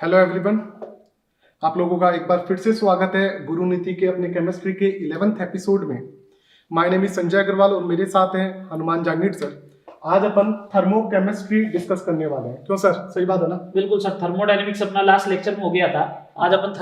Hello everyone, आप लोगों का एक बार फिर से स्वागत है गुरु नीति के अपने केमिस्ट्री के 11th एपिसोड में। My name is Sanjay Agarwal और मेरे साथ हैं हनुमान जांगीड़ सर। आज अपन थर्मोकेमिस्ट्री डिस्कस करने वाले हैं। क्यों सर, सही बात है ना? बिल्कुल सर, थर्मोडायनेमिक्स अपना लास्ट लेक्चर में हो गया था। आज अपन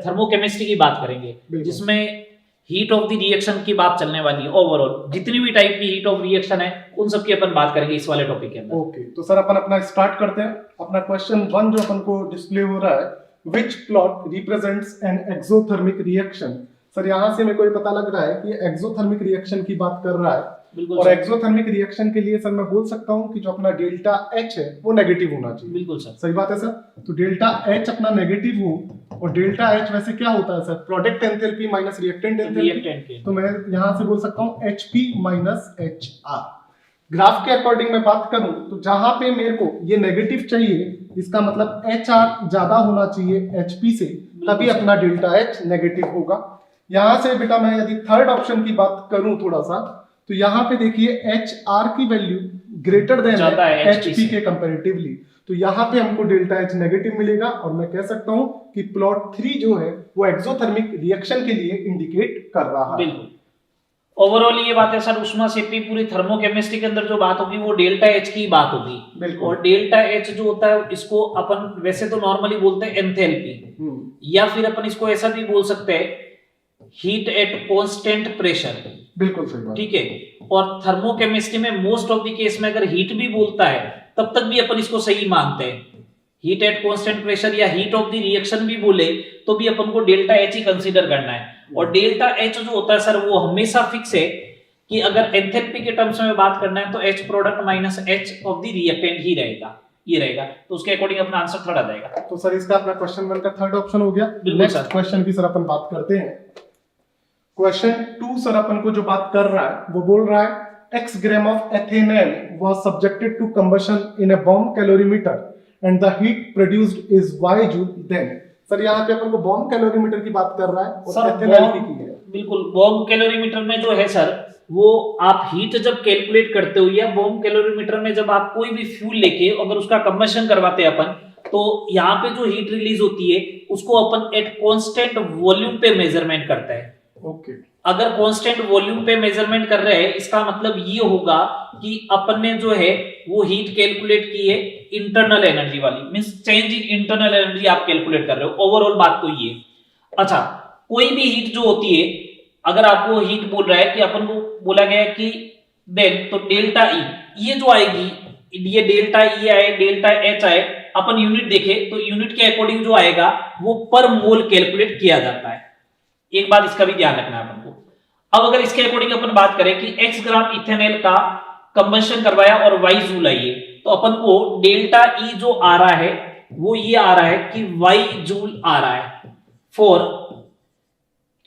थर्मोकेमिस्ट्री की बात करेंगे, जिसमें हीट ऑफ द रिएक्शन की बात चलने वाली है। ओवरऑल जितनी भी टाइप की हीट ऑफ रिएक्शन है उन सब की अपन बात करेंगे इस वाले टॉपिक के अंदर। ओके, तो सर अपन अपना स्टार्ट करते हैं। अपना क्वेश्चन 1 जो अपन को डिस्प्ले हो रहा है, which plot represents an exothermic reaction. Sir यहाँ से मेरे को ये पता लग रहा है कि एक्सोथर्मिक रिएक्शन की बात कर रहा है। और एक्सोथर्मिक रिएक्शन के लिए सर मैं बोल सकता हूँ कि जो अपना डेल्टा एच है वो नेगेटिव होना चाहिए। बिल्कुल सर, सही बात है सर। तो डेल्टा एच अपना नेगेटिव हो, और डेल्टा एच वैसे क्या होता है sir? Product enthalpy minus reactant enthalpy. तो मैं यहाँ से बोल सकता हूँ HP माइनस HR। ग्राफ के अकॉर्डिंग मैं बात करूं तो जहां पे मेरे को ये नेगेटिव चाहिए, इसका मतलब HR ज्यादा होना चाहिए HP से, तभी अपना डेल्टा H नेगेटिव होगा। यहां से बेटा मैं यदि थर्ड ऑप्शन की बात करूं थोड़ा सा, तो यहाँ पे देखिए HR की वैल्यू ग्रेटर देन HP के कंपैरेटिवली, तो यहाँ पे हमको डेल्टा H नेगेटिव मिलेगा। और मैं कह सकता हूँ कि प्लॉट 3 जो है वो एक्सोथर्मिक रिएक्शन के लिए इंडिकेट कर रहा है। बिल्कुल ओवरऑल ये बात है सर। उष्मा क्षेत्री पूरी थर्मोकेमिस्ट्री के अंदर जो बात होगी वो डेल्टा एच की बात होगी। और डेल्टा एच जो होता है इसको अपन वैसे तो नॉर्मली बोलते हैं एंथैल्पी, या फिर अपन इसको ऐसा भी बोल सकते हैं हीट एट कांस्टेंट प्रेशर। बिल्कुल सही बात, ठीक है। और थर्मोकेमिस्ट्री में मोस्ट ऑफ द केस में अगर हीट भी बोलता है तब तक भी अपन इसको सही मानते हैं। हीट एट कांस्टेंट प्रेशर या हीट ऑफ द रिएक्शन भी बोले तो भी अपन को डेल्टा एच ही कंसीडर करना है। और डेल्टा एच जो होता है सर वो हमेशा फिक्स है कि अगर एंथैल्पी के टर्म्स में बात करना है तो H product minus H of the reactant ही रहेगा, ये रहेगा। तो उसके अकॉर्डिंग अपना आंसर थर्ड आ जाएगा। तो सर इसका अपना क्वेश्चन 1 का थर्ड ऑप्शन हो गया। नेक्स्ट क्वेश्चन की सर अपन बात करते हैं। क्वेश्चन 2 सर अपन को जो बात कर रहा है वो बोल रहा है x gram of ethanol was subjected to combustion in a bomb calorimeter and the heat produced is y joule then. Sir यहाँ पे अपन को बॉम्ब कैलोरीमीटर की बात कर रहा है और एथेनॉल की है। बिल्कुल, बॉम्ब कैलोरीमीटर में जो है सर वो आप हीट जब कैलकुलेट करते हो, या बॉम्ब कैलोरीमीटर में जब आप कोई भी फ्यूल लेके अगर उसका कंबशन करवाते हैं अपन, तो यहाँ पे जो हीट रिलीज होती है उसको अपन एट कांस्टेंट वॉल्यूम पे मेजरमेंट करता है। ओके, अगर कांस्टेंट वॉल्यूम पे मेजरमेंट कर रहे हैं इसका मतलब ये होगा कि अपन ने जो है वो हीट कैलकुलेट की है इंटरनल एनर्जी वाली, means change in internal energy आप कैलकुलेट कर रहे हो। ओवरऑल बात तो ये। अच्छा, कोई भी हीट जो होती है, अगर आपको हीट बोल रहा है कि अपन को बोला गया है कि देन तो डेल्टा ई, ये जो आएगी, ये डेल्टा ई आए डेल्टा एच आए, अपन यूनिट देखे तो यूनिट के अकॉर्डिंग जो आएगा वो पर मोल कैलकुलेट किया जाता है। एक बात इसका भी ध्यान रखना है अपन को। अब अगर इसके अकॉर्डिंग अपन बात करें कि x ग्राम इथेनॉल का कंबशन करवाया और y जूल आई है, तो अपन को डेल्टा ई जो आ रहा है वो ये आ रहा है कि y जूल आ रहा है for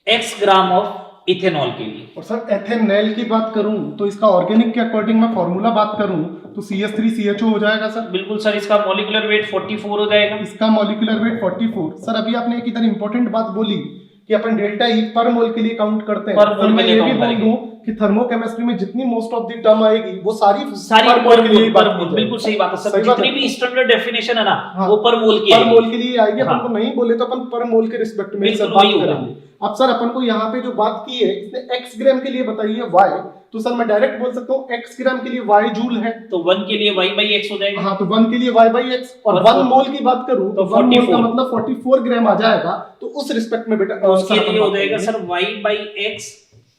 x gram of ethanol के लिए। और सर एथेनॉल की बात करूं तो इसका ऑर्गेनिक के अकॉर्डिंग मैं फार्मूला बात करूं तो CH3CHO हो जाएगा सर। बिल्कुल सर, इसका मॉलिक्यूलर वेट 44 हो जाएगा। इसका मॉलिक्यूलर वेट 44। सर अभी आपने एक इधर इंपॉर्टेंट बात बोली कि अपन डेल्टा ई पर मोल के लिए काउंट करते हैं। पर मोल मैं ये भी बोल दूं कि थर्मोकेमिस्ट्री में जितनी मोस्ट ऑफ द टर्म आएगी वो सारी पर मोल के लिए बात की जाएगी। बिल्कुल सही बात है सर, जितनी भी स्टैंडर्ड डेफिनेशन है ना वो पर मोल की पर मोल के लिए आएगी। अपन को नहीं बोले तो अपन पर मोल के रिस्पेक्ट में सर बात करेंगे। अब सर अपन को यहाँ पे जो बात की है इसने x ग्राम के लिए बताई है y, तो सर मैं डायरेक्ट बोल सकता हूँ x ग्राम के लिए y जूल है, तो 1 के लिए y by x हो जाएगा। हाँ, तो 1 के लिए y by x। और 1 मोल की बात करूं तो 1 मोल का मतलब 44 ग्राम आ जाएगा। तो उस रिस्पेक्ट में बेटा उसके लिए हो जाएगा sir y by x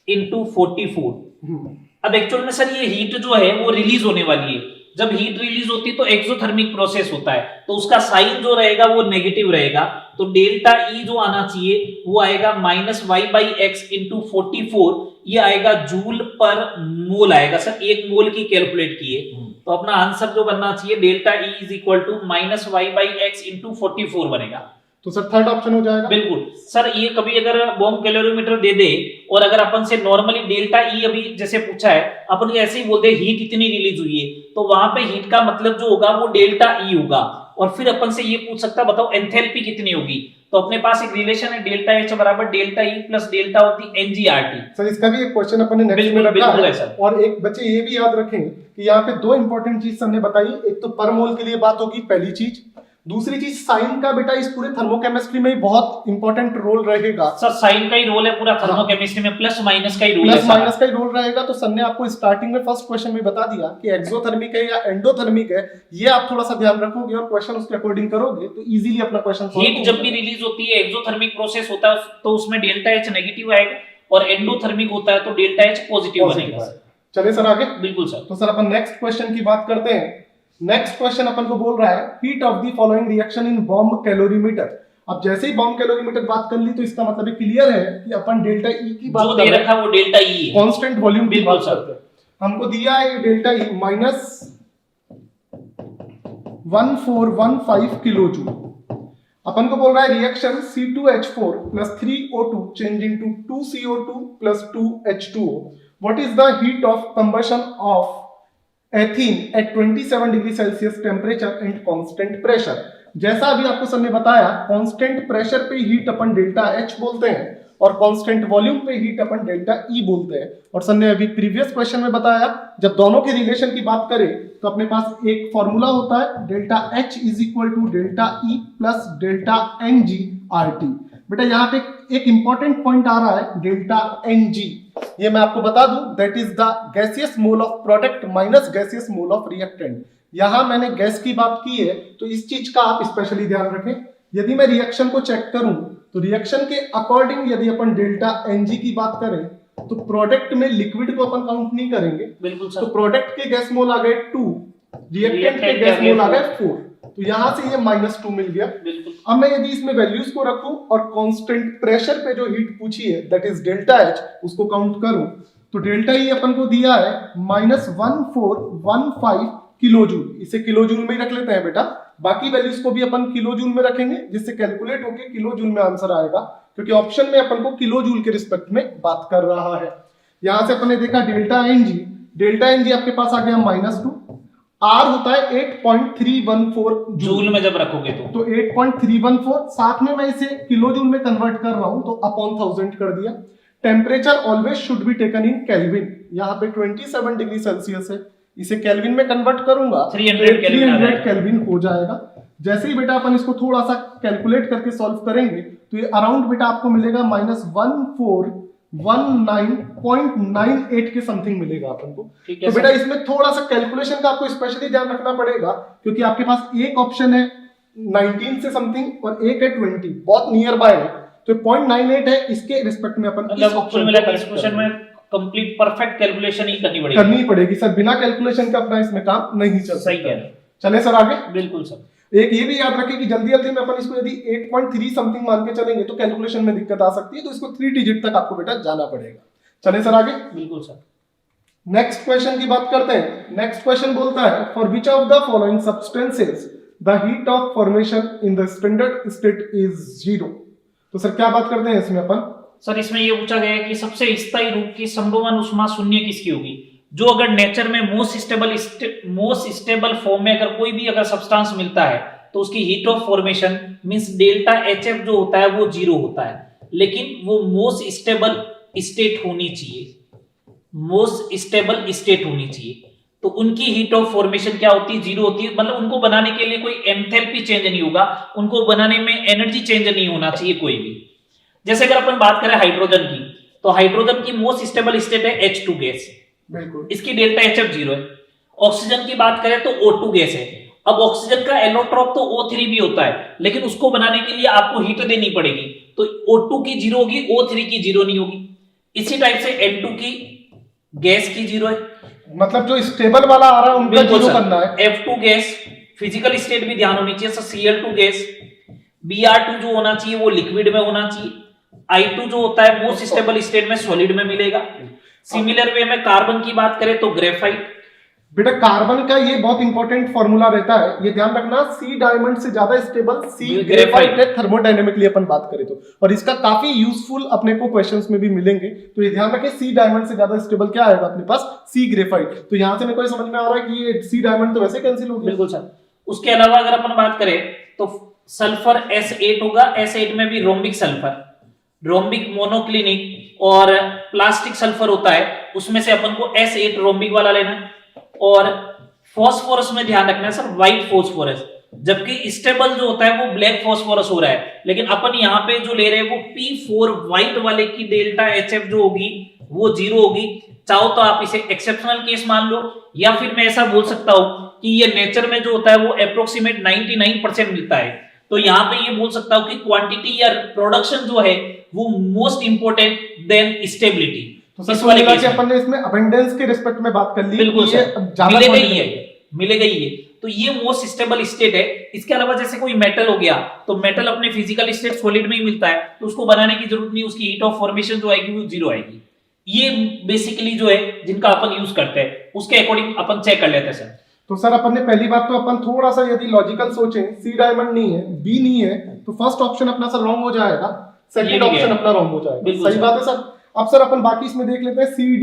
into 44। अब एक्चुअल में सर ये हीट जो है वो रिलीज होने वाली है। जब हीट रिलीज होती है तो एक्सोथर्मिक प्रोसेस होता है, तो उसका साइन जो रहेगा वो नेगेटिव रहेगा। तो डेल्टा ई जो आना चाहिए वो आएगा minus Y by X into 44, ये आएगा जूल पर मोल आएगा सर। एक मोल की कैलकुलेट की है, तो अपना आंसर जो बनना चाहिए delta E is equal to minus Y by X into 44 बनेगा। तो सर थर्ड ऑप्शन हो जाएगा। बिल्कुल सर, ये कभी अगर बॉम्ब कैलोरीमीटर दे दे और अगर अपन से नॉर्मली डेल्टा ई अभी जैसे पूछा है, अपन ऐसे ही बोलते हीट इतनी रिलीज हुई है, तो वहां पे हीट का मतलब जो होगा वो डेल्टा ई होगा। और फिर अपन से ये पूछ सकता बताओ एंथैल्पी कितनी होगी, तो अपने पास एक रिलेशन है डेल्टा एच बराबर delta E plus delta of the एनजीआरटी। Sir इसका भी एक क्वेश्चन अपन ने नेक्स्ट में रखा है। और एक बच्चे ये भी याद रखें कि यहाँ पे दो इंपॉर्टेंट चीज हमने बताई। एक तो पर मोल के लिए बात होगी पहली चीज, दूसरी चीज साइन का बेटा इस पूरे थर्मोकेमिस्ट्री में बहुत इंपॉर्टेंट रोल रहेगा। सर साइन का ही रोल है पूरा थर्मोकेमिस्ट्री में, प्लस माइनस का ही रोल है। प्लस माइनस का ही रोल रहेगा। तो सर ने आपको स्टार्टिंग में फर्स्ट क्वेश्चन में बता दिया कि एक्सोथर्मिक है या एंडोथर्मिक है, ये आप थोड़ा सा ध्यान रखोगे और क्वेश्चन उसके अकॉर्डिंग करोगे तो इजीली अपना क्वेश्चन सॉल्व हीट जब भी रिलीज होती है, एक्सोथर्मिक प्रोसेस होता है तो उसमें डेल्टा एच नेगेटिव आएगा, और एंडोथर्मिक होता है तो डेल्टा एच पॉजिटिव बनेगा। चलिए सर आगे। बिल्कुल सर। तो सर अपन नेक्स्ट क्वेश्चन की बात करते हैं। नेक्स्ट क्वेश्चन अपन को बोल रहा है heat of the following reaction in bomb calorimeter. अब जैसे ही बॉम्ब कैलोरीमीटर बात कर ली तो इसका मतलब ये क्लियर है कि अपन डेल्टा ई की बात जो दे रखा वो डेल्टा ई है, कांस्टेंट वॉल्यूम की बात सर। करते हैं। हमको दिया है delta E minus 1415 kilo joule. अपन को बोल रहा है reaction C2H4 plus 3O2 change into 2CO2 plus 2H2O. What is the heat of combustion of ethene at 27 degree Celsius temperature and constant pressure. जैसा अभी आपको सर ने बताया, कांस्टेंट प्रेशर पे हीट अपन डेल्टा एच बोलते हैं और कांस्टेंट वॉल्यूम पे हीट अपन डेल्टा ई बोलते हैं। और सर ने अभी प्रीवियस क्वेश्चन में बताया जब दोनों के रिलेशन की बात करें तो अपने पास एक फॉर्मूला होता है delta H is equal to delta E plus delta N G R T. बेटा यहाँ पे एक इंपॉर्टेंट पॉइंट आ रहा है डेल्टा एन जी, ये मैं आपको बता दूं that is the gaseous mole of product minus gaseous mole of reactant. यहां मैंने गैस की बात की है तो इस चीज का आप स्पेशली ध्यान रखें। यदि मैं रिएक्शन को चेक करूं तो रिएक्शन के अकॉर्डिंग यदि अपन डेल्टा एनजी की बात करें तो प्रोडक्ट में लिक्विड को अपन काउंट नहीं करेंगे। बिल्कुल सर। तो प्रोडक्ट के गैस मोल आ गए 2, रिएक्टेंट के गैस मोल आ गए 4, तो यहां से ये -2 मिल गया। अब मैं यदि इसमें वैल्यूज को रखूं और कांस्टेंट प्रेशर पे जो हीट पूछी है दैट इज डेल्टा एच उसको काउंट करूं तो डेल्टा ई अपन को दिया है -1415 किलो जूल। इसे किलो जूल में ही रख लेते हैं बेटा, बाकी वैल्यूज को भी अपन किलो जूल में रखेंगे जिससे कैलकुलेट होके किलो जूल में आंसर आएगा, क्योंकि ऑप्शन में अपन को किलो जूल के रिस्पेक्ट में बात कर रहा है। यहां से अपन ने देखा डेल्टा एनजी आपके पास आ गया -2, आर होता है 8.314 जूल में जब रखोगे तो 8.314, साथ में मैं इसे किलो जूल में कन्वर्ट कर रहा हूं तो अपॉन 1000 कर दिया। Temperature always should be taken in kelvin, यहाँ पे 27 डिग्री सेल्सियस है, इसे केल्विन में कन्वर्ट करूंगा 300 केल्विन हो जाएगा। जैसे ही बेटा अपन इसको थोड़ा सा कैलकुलेट करके सॉल्व करेंगे तो ये अराउंड बेटा आपको मिलेगा -1419.98 के समथिंग मिलेगा अपन को। तो बेटा इसमें थोड़ा सा कैलकुलेशन का आपको स्पेशली ध्यान रखना पड़ेगा, क्योंकि आपके पास एक ऑप्शन है 19 से समथिंग और एक है 20, बहुत नियर बाय है, तो 0.98 है, इसके रिस्पेक्ट में अपन इस ऑप्शन में कंप्लीट परफेक्ट कैलकुलेशन ही करनी पड़ेगी सर, बिना कैलकुलेशन का अपना इसमें काम नहीं चल सकता। सही है। चले सर आगे। बिल्कुल सर। एक ये भी याद रखें कि जल्दी जल्दी में अपन इसको यदि 8.3 समथिंग मान के चलेंगे तो कैलकुलेशन में दिक्कत आ सकती है, तो इसको 3 डिजिट तक आपको बेटा जाना पड़ेगा। चले सर आगे। बिल्कुल सर। नेक्स्ट क्वेश्चन की बात करते हैं। नेक्स्ट क्वेश्चन बोलता है for which of the following substances the heat of formation in the standard state is 0। तो सर क्या बात करते हैं इसमें अपन? सर इसमें ये पूछा गया है कि सबसे स्थायी रूप की संभवन उष्मा शून्य किसकी होगी, जो अगर नेचर में मोस्ट स्टेबल फॉर्म में अगर कोई भी अगर सब्सटेंस मिलता है तो उसकी heat of formation means delta HF जो होता है वो 0 होता है, लेकिन वो मोस्ट स्टेबल स्टेट होनी चाहिए, मोस्ट स्टेबल स्टेट होनी चाहिए। तो उनकी हीट ऑफ फॉर्मेशन क्या होती है? 0 होती है, मतलब उनको बनाने के लिए कोई एंथैल्पी चेंज नहीं होगा, उनको बनाने में एनर्जी चेंज नहीं होना चाहिए कोई भी। जैसे अगर अपन बात करें हाइड्रोजन की, तो हाइड्रोजन की मोस्ट स्टेबल स्टेट है H2 गैस, बिल्कुल, इसकी डेल्टा एचएफ 0 है। ऑक्सीजन की बात करें तो O2 गैस है। अब ऑक्सीजन का एलोट्रॉप तो O3 भी होता है, लेकिन उसको बनाने के लिए आपको हीट देनी पड़ेगी, तो O2 की 0 होगी, O3 की 0 नहीं होगी। इसी टाइप से N2 की गैस की 0 है, मतलब जो स्टेबल वाला आ रहा है उनका 0 करना है। F2 गैस फिजिकल स्टेट भी ध्यान होनी चाहिए, Cl2 गैस, Br2 जो होना चाहिए वो लिक्विड में होना चाहिए, I2 जो होता है मोस्ट स्टेबल स्टेट में सॉलिड में मिलेगा। सिमिलर वे में कार्बन की बात करें तो ग्रेफाइट। बेटा कार्बन का ये बहुत इंपॉर्टेंट फॉर्मूला रहता है, ये ध्यान रखना, सी डायमंड से ज्यादा स्टेबल सी ग्रेफाइट है थर्मोडायनेमिकली अपन बात करें तो, और इसका काफी यूजफुल अपने को क्वेश्चंस में भी मिलेंगे, तो ये ध्यान रखें सी डायमंड से ज्यादा स्टेबल क्या आएगा अपने पास? सी ग्रेफाइट। तो यहां से मेरे को समझ में आ रहा है कि ये सी डायमंड तो वैसे कैंसिल हो गया। बिल्कुल सर। उसके अलावा अगर अपन बात करें तो सल्फर S8 होगा, S8 में भी रोम्बिक सल्फर, रोम्बिक मोनोक्लिनिक और प्लास्टिक सल्फर होता है, उसमें से अपन को S8 रोम्बिक वाला लेना है। और फास्फोरस में ध्यान रखना है सर, व्हाइट फास्फोरस, जबकि स्टेबल जो होता है वो ब्लैक फास्फोरस हो रहा है, लेकिन अपन यहाँ पे जो ले रहे हैं वो P4 व्हाइट वाले की डेल्टा HF जो होगी वो 0 होगी। चाहो तो आप इसे एक्सेप्शनल केस मान लो, या फिर मैं ऐसा बोल सकता हूं कि ये नेचर में जो होता है वो अप्रोक्सीमेट 99% मिलता है। तो यहाँ पे ये बोल सकता हूं कि क्वांटिटी या प्रोडक्शन जो है वो मोस्ट इंपोर्टेंट देन स्टेबिलिटी। तो सर वाले केस अपन ने इसमें अबंडेंस के रिस्पेक्ट में बात कर ली, बिल्कुल ये मिलेगा ही है, मिलेगा ही है। तो ये मोस्ट स्टेबल स्टेट है। इसके अलावा जैसे कोई मेटल हो गया, तो मेटल अपने फिजिकल स्टेट सॉलिड में ही मिलता है, तो उसको बनाने की जरूरत नहीं, उसकी हीट ऑफ फॉर्मेशन जो आएगी वो 0 आएगी। ये बेसिकली जो है जिनका अपन यूज करते हैं उसके अकॉर्डिंग अपन चेक कर लेते हैं सर। तो सर अपन ने पहली बात तो अपन थोड़ा सा यदि लॉजिकल सोचें, सी डायमंड नहीं है, बी नहीं है, तो फर्स्ट ऑप्शन अपना सर रॉन्ग हो जाएगा, सेकंड ऑप्शन अपना रॉन्ग हो जाएगा। सही बात है सर। अब सर अपन बाकी इसमें देख लेते हैं, सी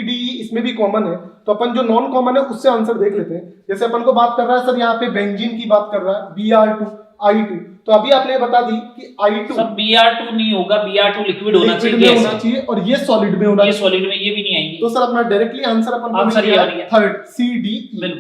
डी ई इसमें भी कॉमन है, तो अपन जो नॉन कॉमन है उससे आंसर देख लेते हैं। जैसे अपन को बात कर रहा है सर यहाँ पे बेंजीन की बात कर रहा है, Br2 I2, तो अभी आपने बता दी कि I2 सब Br2 नहीं होगा, Br2 लिक्विड होना चाहिए और ये सॉलिड में होना चाहिए, सॉलिड में ये भी नहीं आएंगे। तो सर अपना डायरेक्टली आंसर अपन आंसर ये आ गया थर्ड CD।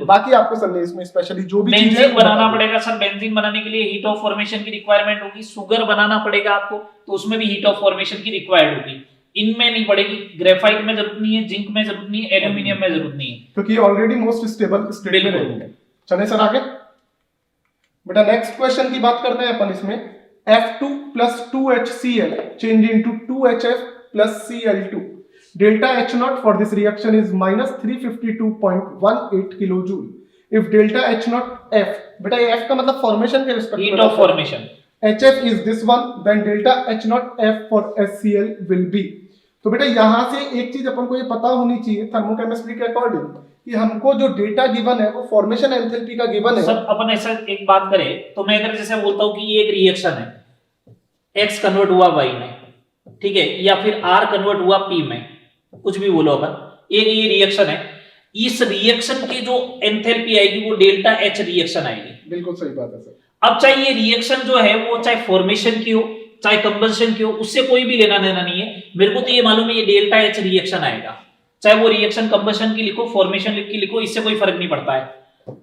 बाकी आपको सर ने इसमें स्पेशली जो भी चीजें बेंजीन बनाना पड़ेगा सर। बेंजीन बनाने के लिए हीट ऑफ फॉर्मेशन की रिक्वायरमेंट होगी। शुगर बनाना पड़ेगा आपको, तो उसमें भी हीट ऑफ फॉर्मेशन की रिक्वायर्ड होगी। इनमें नहीं पड़ेगी, ग्रेफाइट में जरूरत नहीं है, जिंक में जरूरत नहीं है, एल्यूमिनियम में जरूरत नहीं है, क्योंकि ऑलरेडी मोस्ट स्टेबल स्टेट में रहेंगे। चले सर आगे बेटा, नेक्स्ट क्वेश्चन की बात करते हैं अपन इसमें। F2 plus 2HCl change into 2HF plus Cl2. Delta H0 for this reaction is minus 352.18 kilojoule. If delta H0 F, बेटा ये F का मतलब फॉर्मेशन के रिस्पेक्ट में, heat of formation, HF is this one, then delta H0 F for HCl will be। तो बेटा यहां से एक चीज अपन को ये पता होनी चाहिए थर्मोकेमिस्ट्री के अकॉर्डिंग कि हमको जो डेटा गिवन है वो फॉर्मेशन एंथैल्पी का गिवन है। सब अपन ऐसा एक बात करें तो मैं अगर जैसे बोलता हूं कि ये एक रिएक्शन है, X कन्वर्ट हुआ Y में, ठीक है, या फिर R कन्वर्ट हुआ P में, कुछ भी बोलो अपन, एक ये रिएक्शन है। इस रिएक्शन की जो एंथैल्पी आएगी वो डेल्टा H रिएक्शन आएगी। बिल्कुल सही बात है सर। अब चाहे ये रिएक्शन जो है वो चाहे फॉर्मेशन की हो चाहे कंबशन की हो, उससे कोई भी लेना देना नहीं है। मेरे को तो ये मालूम है ये डेल्टा H रिएक्शन आएगा, चाहे वो रिएक्शन कंबशन की लिखो फॉर्मेशन की लिखो, इससे कोई फर्क नहीं पड़ता है।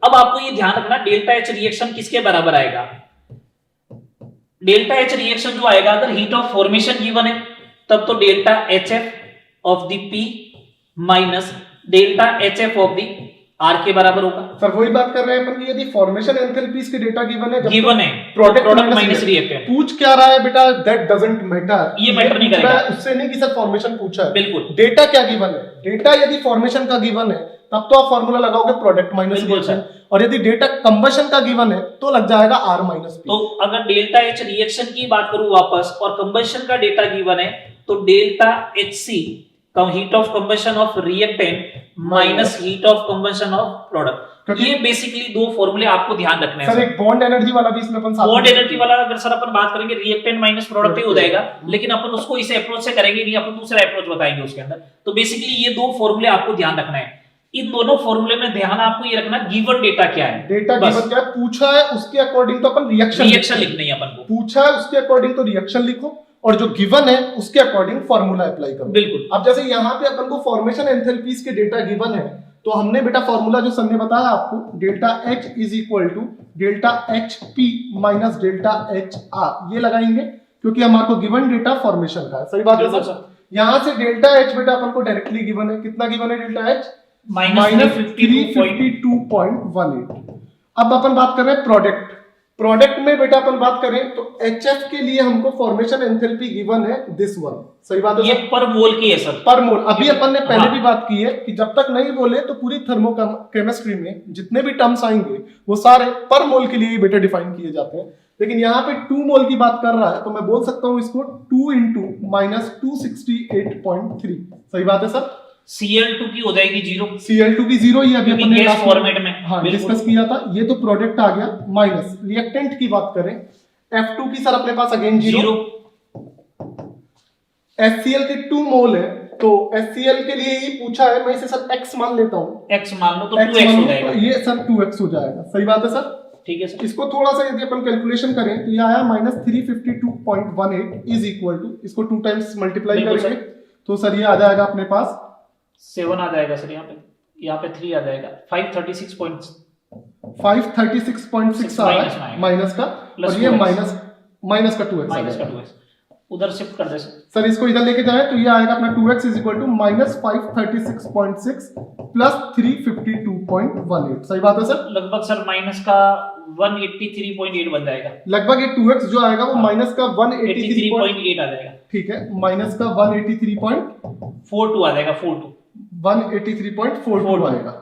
अब आपको ये ध्यान रखना डेल्टा H रिएक्शन किसके बराबर आएगा। डेल्टा H रिएक्शन जो आएगा, अगर हीट ऑफ फॉर्मेशन गिवन है तब तो delta HF of the P minus delta HF of the R के बराबर होगा। सर वही बात कर रहे हैं अपन कि यदि फॉर्मेशन एंथैल्पीज के डेटा गिवन है, प्रोडक्ट माइनस रिएक्टेंट पूछ क्या रहा है बेटा, दैट डजंट मैटर, ये मैटर नहीं करेगा उससे नहीं कि सर फॉर्मेशन पूछा है। बिल्कुल, डेटा क्या गिवन है, डेटा यदि फॉर्मेशन का गिवन है तब तो आप फॉर्मूला लगाओगे प्रोडक्ट माइनस रिएक्शन, और यदि डेटा कंबशन का गिवन है तो लग जाएगा R माइनस P। तो अगर डेल्टा H रिएक्शन की बात करूं वापस और कंबशन का डेटा गिवन है तो delta HC heat of combustion of reactant minus heat of combustion of product. ये बेसिकली दो फॉर्मूले आपको ध्यान रखने हैं सर। एक बॉन्ड एनर्जी वाला भी इसमें अपन बॉन्ड एनर्जी वाला अगर सर अपन बात करेंगे रिएक्टेंट माइनस प्रोडक्ट ही हो जाएगा, लेकिन अपन उसको इस अप्रोच से करेंगे नहीं, अपन दूसरा अप्रोच बताएंगे उसके अंदर। तो बेसिकली ये दो फॉर्मूले आपको ध्यान रखना है। इन दोनों फॉर्मूले में ध्यान आपको ये रखना गिवन डेटा क्या है, डेटा गिवन क्या है पूछा है उसके अकॉर्डिंग तो अपन रिएक्शन लिखना है अपन को। पूछा है उसके अकॉर्डिंग तो रिएक्शन लिखो, और जो गिवन है उसके अकॉर्डिंग फॉर्मूला अप्लाई करो। बिल्कुल। अब जैसे यहाँ पे अपन को फॉर्मेशन एंथैल्पीज के डेटा गिवन है, तो हमने बेटा फॉर्मूला जो सर ने बताया आपको, delta H is equal to delta HP minus delta HR, ये लगाएंगे क्योंकि हमारे को गिवन डेटा फॉर्मेशन का है। सही बात है सर। यहाँ से डेल्टा H बेटा अपन को डायरेक्टली गिवन है, कितना गिवन है डेल्टा H माइनस 352.18। अब अपन बात कर रहे हैं प्रोडक्ट में बेटा अपन बात करें तो HF के लिए हमको फॉर्मेशन एंथैल्पी गिवन है दिस वन। सही बात है, ये पर मोल की है सर, पर मोल। अभी अपन ने पहले भी बात की है कि जब तक नहीं बोले तो पूरी थर्मोकेमिस्ट्री में जितने भी टर्म्स आएंगे वो सारे पर मोल के लिए ही बेटा डिफाइन किए जाते हैं। लेकिन यहाँ पे 2 मोल की बात कर रहा है तो मैं बोल सकता हूँ इसको 2 into माइनस 268.3। सही बात है सर। Cl2 की हो जाएगी 0, Cl2 की 0 ही अभी अपन ने गैस फॉर्मेट में डिस्कस किया था। ये तो प्रोडक्ट आ गया। माइनस रिएक्टेंट की बात करें F2 की सर अपने पास अगेन 0। HCl के 2 मोल है तो HCl के लिए ही पूछा है, मैं इसे सर x मान लेता हूँ, x मान लो तो 2x हो जाएगा, ये सर 2x हो जाएगा। सही बात है सर, ठीक है सर। इसको थोड़ा सा यदि अपन कैलकुलेशन करें तो ये आया माइनस 352.18 इज इक्वल टू, इसको 2 टाइम्स मल्टीप्लाई करेंगे तो सर ये आ जाएगा अपने पास 7 आ जाएगा सर, यहाँ पे 3 आ जाएगा 536. 536.6 आ रहा है माइनस का, और ये माइनस का 2x आ जाएगा। उधर शिफ्ट कर दे सर इसको इधर लेके जाए तो ये आएगा अपना 2x is equal to minus 536.6 plus 352.18। सही बात है सर? लगभग सर माइनस का 183.8 बन जाएगा। लगभग ये 2x जो आएगा वो माइनस का 183.8 आ जाएगा। ठीक है, माइनस का 183.42 आ जाएगा। 183.42 आएगा।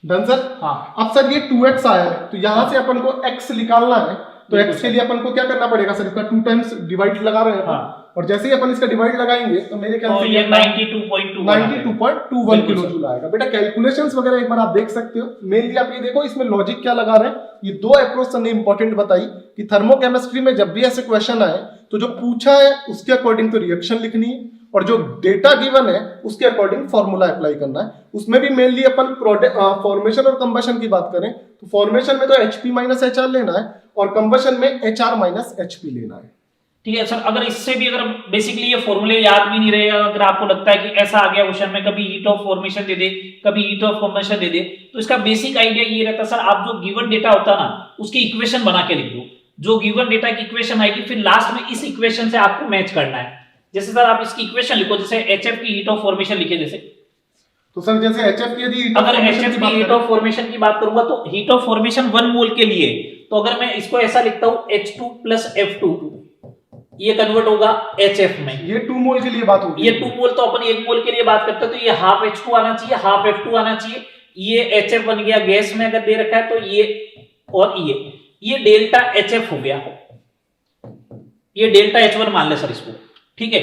Done sir? हाँ। अब सर ये 2x आया है तो यहां से अपन को x निकालना है, तो x के लिए अपन को क्या करना पड़ेगा सर? इसका 2 टाइम्स डिवाइड लगा रहे हैं। हाँ। और जैसे ही अपन इसका डिवाइड लगाएंगे तो मेरे ख्याल से ये 92.21 किलो जूल आएगा। बेटा कैलकुलेशंस वगैरह एक बार आप देख सकते हो। मेनली आप ये देखो इसमें लॉजिक क्या लगा रहे हैं। ये 2 अप्रोच सर ने इंपॉर्टेंट बताई कि थर्मोकेमिस्ट्री में जब भी ऐसे क्वेश्चन आए तो जो पूछा है उसके अकॉर्डिंग तो रिएक्शन लिखनी है, और जो डेटा गिवन है उसके अकॉर्डिंग फॉर्मूला अप्लाई करना है। उसमें भी मेनली अपन फॉर्मेशन और कंबशन की बात करें तो फॉर्मेशन में तो HP माइनस HR लेना है, और कंबशन में HR माइनस HP लेना है। ठीक है सर। अगर इससे भी अगर बेसिकली ये फॉर्मूले याद भी नहीं रहे, अगर आपको लगता है कि ऐसा आ गया क्वेश्चन में, कभी हीट ऑफ फॉर्मेशन दे दे, कभी हीट ऑफ कंबशन दे दे, तो इसका बेसिक आइडिया ये रहता है सर, आप जो गिवन डेटा होता है ना उसकी इक्वेशन बना के लिख दो। जो गिवन डेटा की इक्वेशन आएगी फिर लास्ट में इस इक्वेशन से आपको मैच करना है। जैसे सर आप इसकी इक्वेशन लिखो, जैसे HF की हीट ऑफ फॉर्मेशन लिखे जैसे, तो सर जैसे HF की यदि अगर HF की हीट ऑफ फॉर्मेशन की बात करूंगा तो हीट ऑफ फॉर्मेशन 1 मोल के लिए, तो अगर मैं इसको ऐसा लिखता हूं H2 प्लस F2, ये कन्वर्ट होगा HF में। ये 2 मोल के लिए बात होगी। ये 2 मोल तो अपन 1 मोल के लिए बात करते हैं, तो ये हाफ H2 आना चाहिए, हाफ F2 आना चाहिए। ये HF बन गया गैस में अगर दे रखा है तो ये, और ये डेल्टा HF हो गया, ये डेल्टा H1 मान ले सर इसको। ठीक है।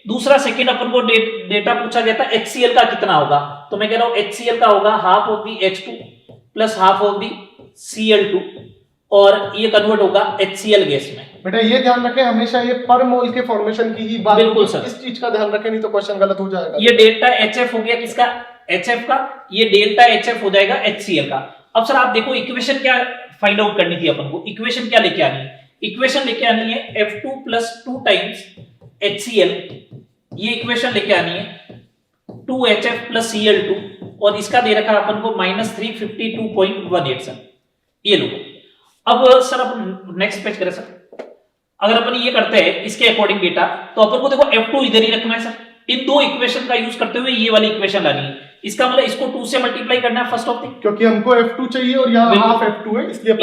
दूसरा सेकंड अपन को डेटा पूछा गया था HCl का कितना होगा, तो मैं कह रहा हूं HCl का होगा half of the H2 plus half of the Cl2, और ये कन्वर्ट होगा HCl गैस में। बेटा ये ध्यान रखें हमेशा ये पर मोल के फॉर्मेशन की ही बात। बिल्कुल सर, इस चीज का ध्यान रखें नहीं तो क्वेश्चन गलत हो जाएगा। ये डेल्टा HF हो गया किसका? HF का। ये डेल्टा HF हो जाएगा HCl का। अब सर आप देखो इक्वेशन क्या फाइंड आउट करनी थी अपन को, इक्वेशन क्या लेके आनी है? इक्वेशन लेके आनी है F2 प्लस 2 टाइम्स HCl, ये इक्वेशन लेके आनी है 2HF प्लस Cl2, और इसका दे रखा है अपन को माइनस 352.18 सर। ये लो। अब सर अपन नेक्स्ट पेज करें सर। अगर अपन ये करते हैं इसके अकॉर्डिंग डेटा, तो अपन को देखो F2 इधर ही रखना है सर। इन 2 इक्वेशन का यूज करते हुए ये वाली इक्वेशन लानी है। इसका मतलब इसको 2 से मल्टीप्लाई करना है फर्स्ट ऑफ थिंग, क्योंकि हमको F2 चाहिए और यहाँ हाफ F2 है, इसलिए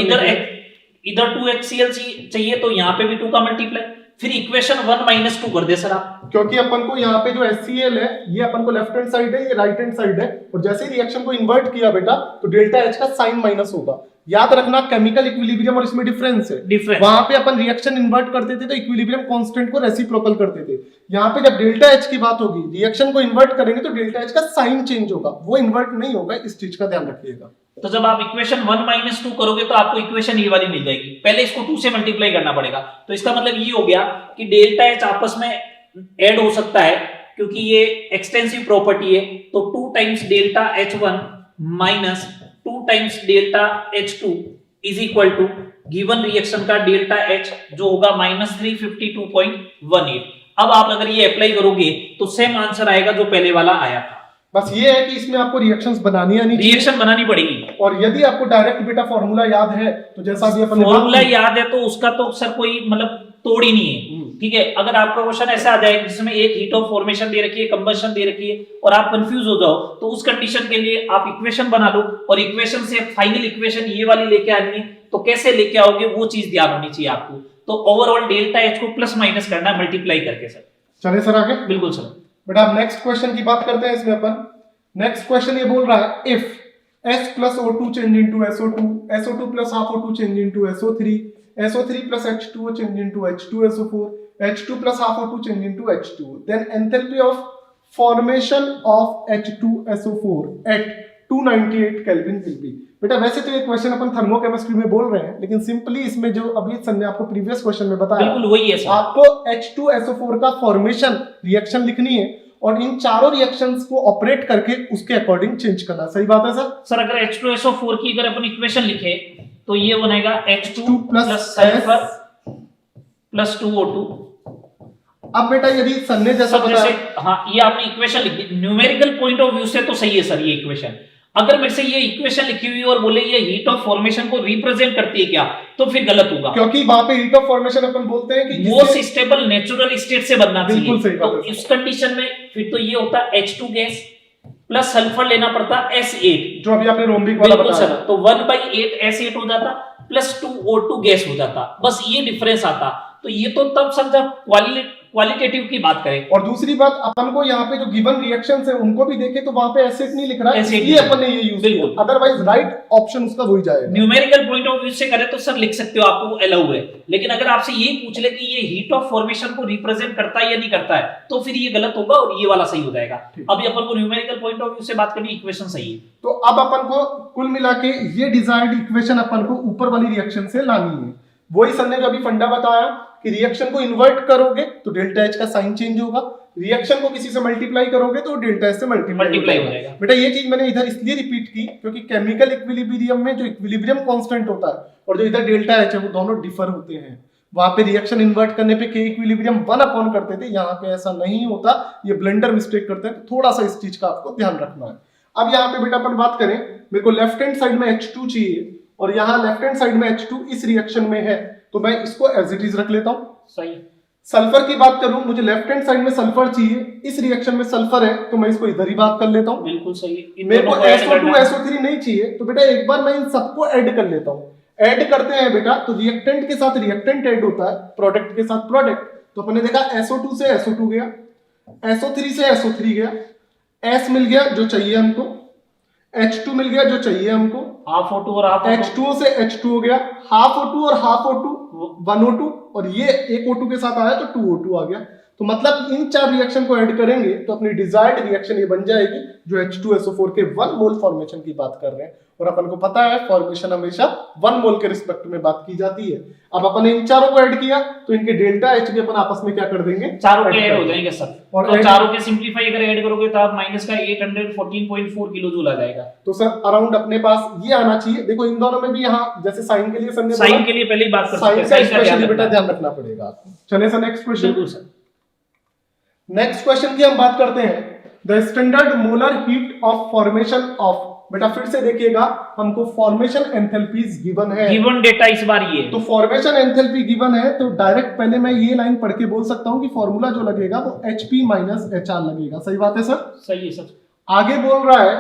इधर 2HCl चाहिए तो यहाँ पे भी 2 का मल्टीप्लाई, फिर इक्वेशन 1 माइनस 2 कर दे सर आप, क्योंकि अपन को यहाँ पे जो HCl है ये अपन को लेफ्ट हैंड साइड है, ये राइट हैंड साइड है, और जैसे ही रिएक्शन को इन्वर्ट किया बेटा तो डेल्टा H का साइन माइनस होगा। याद रखना केमिकल इक्विलिब्रियम और इसमें डिफरेंस है। वहां पे अपन रिएक्शन इन्वर्ट करते थे तो इक्विलिब्रियम कांस्टेंट को रेसिप्रोकल करते थे। यहाँ पे जब डेल्टा H की बात होगी, रिएक्शन को इन्वर्ट करेंगे तो डेल्टा H का साइन चेंज होगा, वो इन्वर्ट नहीं होगा। इस चीज का ध्यान रखिएगा। तो जब आप इक्वेशन 1 माइनस 2 करोगे तो आपको इक्वेशन ये वाली मिल जाएगी। पहले इसको 2 से मल्टीप्लाई करना पड़ेगा, तो इसका मतलब ये हो गया कि डेल्टा H आपस में ऐड हो सकता है, क्योंकि ये एक्सटेंसिव प्रॉपर्टी है। तो 2 times delta H1 minus 2 times delta H2 is equal to given reaction का डेल्टा H जो होगा माइनस 352.18। अब आप अगर ये अप्लाई करोगे तो सेम आंसर आएगा जो पहले वाला आया था। बस ये है कि इसमें आपको रिएक्शंस बनानी आनी चाहिए, रिएक्शन बनानी पड़ेगी। और यदि आपको डायरेक्ट बेटा फॉर्मूला याद है तो जैसा भी अपन फॉर्मूला याद है तो उसका तो सर कोई मतलब तोड़ ही नहीं है। ठीक है। अगर आपका क्वेश्चन ऐसा आ जाए जिसमें एक हीट ऑफ फॉर्मेशन दे रखी है, कंबशन दे रखी है, और आप कंफ्यूज हो जाओ, तो उस कंडीशन के लिए आप इक्वेशन बना लो, और इक्वेशन से फाइनल इक्वेशन ये वाली लेके आनी है। तो कैसे लेके आओगे वो चीज ध्यान होनी चाहिए आपको। तो ओवरऑल डेल्टा H को प्लस माइनस करना है मल्टीप्लाई करके सर। चले सर आगे। बिल्कुल सर। बेटा अब नेक्स्ट क्वेश्चन की बात करते हैं। इसमें अपन नेक्स्ट क्वेश्चन ये बोल रहा है if H plus O2 change into SO2, SO2 plus half O2 change into SO3, SO3 plus H2O change into H2SO4, H2 plus half O2 change into H2, then enthalpy of formation of H2SO4 at 298 Kelvin will be। बेटा वैसे तो ये question अपन thermochemistry में बोल रहे हैं, लेकिन simply इसमें जो अभी सर ने आपको प्रीवियस क्वेश्चन में बताया बिल्कुल वही है सर। आपको H2SO4 का फॉर्मेशन रिएक्शन लिखनी है और इन चारों रिएक्शंस को ऑपरेट करके उसके अकॉर्डिंग चेंज करना। सही बात है सर? सर अगर H2SO4 की अगर अपन इक्वेशन लिखे तो ये बनेगा H2 plus sulphur plus 2O2। अब बेटा यदि सर ने जैसा बताया, हाँ ये आपने इक्वेशन लिख दी, न्यूमेरिकल पॉइंट ऑफ व्यू से तो सही है सर ये इक्वेशन। अगर मेरे से ये इक्वेशन लिखी हुई और बोले ये हीट ऑफ फॉर्मेशन को रिप्रेजेंट करती है क्या, तो फिर गलत होगा, क्योंकि वहां पे हीट ऑफ फॉर्मेशन अपन बोलते हैं कि मोस्ट स्टेबल नेचुरल स्टेट से बनना बिल्कुल चाहिए। सही बात तो है। इस कंडीशन में फिर तो ये होता है H2 गैस प्लस सल्फर लेना पड़ता S8, जो अभी आपने रोम्बिक वाला बिल्कुल बताया। सर। तो 1/8 S8 हो जाता प्लस 2O2 गैस हो जाता, बस ये डिफरेंस आता। तो ये तो तब सर जब क्वालिटेटिव की बात करें। और दूसरी बात, अपन को यहाँ पे जो गिवन रिएक्शंस है उनको भी देखे तो वहां पे एसिड नहीं लिख रहा है, Acid इसलिए नहीं। अपन ने ये यूज किया, बिल्कुल। अदरवाइज राइट ऑप्शन उसका वही जाएगा। न्यूमेरिकल पॉइंट ऑफ व्यू से करें तो सर लिख सकते हो, आपको अलाउ है। लेकिन अगर आपसे ये पूछ ले कि ये हीट ऑफ फॉर्मेशन को रिप्रेजेंट करता है या नहीं करता है, तो फिर ये गलत होगा और ये वाला सही हो जाएगा। अभी अपन को न्यूमेरिकल पॉइंट ऑफ व्यू से बात करनी, इक्वेशन सही है। तो अब अपन को कुल मिला के ये डिजायर्ड इक्वेशन अपन को ऊपर वाली रिएक्शन से लानी है। वही सर ने जो अभी फंडा बताया कि रिएक्शन को इन्वर्ट करोगे तो डेल्टा एच का साइन चेंज होगा, रिएक्शन को किसी से मल्टीप्लाई करोगे तो डेल्टा एच से मल्टीप्लाई हो जाएगा। बेटा ये चीज मैंने इधर इसलिए रिपीट की क्योंकि केमिकल इक्विलिब्रियम में जो इक्विलिब्रियम कांस्टेंट होता है और जो इधर डेल्टा एच है वो दोनों डिफर होते हैं। वहां पे रिएक्शन इन्वर्ट करने पे के इक्विलिब्रियम 1 करते थे, यहाँ पे ऐसा नहीं होता, ये ब्लंडर मिस्टेक करते हैं। तो थोड़ा सा इस चीज का आपको ध्यान रखना है। अब यहाँ पे बेटा अपन बात करें, मेरे को लेफ्ट हैंड साइड में H2 चाहिए और यहाँ लेफ्ट हैंड साइड में H2 इस रिएक्शन में है, तो मैं इसको एज इट इज रख लेता हूं। सही। सल्फर की बात करूं, मुझे लेफ्ट हैंड साइड में सल्फर चाहिए, इस रिएक्शन में सल्फर है तो मैं इसको इधर ही बात कर लेता हूं। बिल्कुल सही। मेरे को SO2 SO3 नहीं चाहिए, तो बेटा एक बार मैं इन सबको ऐड कर लेता हूं। ऐड करते हैं बेटा तो रिएक्टेंट के साथ रिएक्टेंट ऐड होता है, प्रोडक्ट के साथ प्रोडक्ट। तो अपन ने देखा SO2 से SO2 गया, SO3 से SO3 गया, S मिल गया जो चाहिए हमको, H2 मिल गया जो चाहिए हमको, हाफ O2 और हाफ H2O से H2 हो गया, हाफ O2 और हाफ O2 1O2, और ये एक O2 के साथ आया तो 2O2 आ गया। तो मतलब इन 4 रिएक्शन को ऐड करेंगे तो अपनी डिजायर्ड रिएक्शन ये बन जाएगी जो H2SO4 के 1 मोल फॉर्मेशन की बात कर रहे हैं। और अपन को पता है फॉर्मेशन हमेशा 1 मोल के रिस्पेक्ट में बात की जाती है। अब अपन ने इन चारों को ऐड किया तो इनके डेल्टा एच भी अपन आपस में क्या कर देंगे, चारों के ऐड हो जाएंगे सर। और तो चारों के सिंपलीफाई अगर ऐड करोगे तो आप माइनस का 814.4 किलो जूल आ जाएगा। तो सर अराउंड अपने पास ये आना चाहिए। देखो इन दोनों में भी यहाँ जैसे साइन के लिए सर ने साइन के लिए पहले ही बात कर साइन का स्पेशली बेटा ध्यान रखना पड़ेगा आपको। चले सर नेक्स्ट क्वेश्चन। बिल्कुल सर। नेक्स्ट क्वेश्चन की हम बात करते हैं, the standard molar heat of formation of. बेटा फिर से देखिएगा, हमको फॉर्मेशन एंथैल्पीज गिवन है, गिवन डेटा इस बार ये तो फॉर्मेशन एंथैल्पी गिवन है तो डायरेक्ट पहले मैं ये लाइन पढ़ के बोल सकता हूं कि फॉर्मूला जो लगेगा वो HP माइनस HR लगेगा। सही बात है सर? सही है सर। आगे बोल रहा है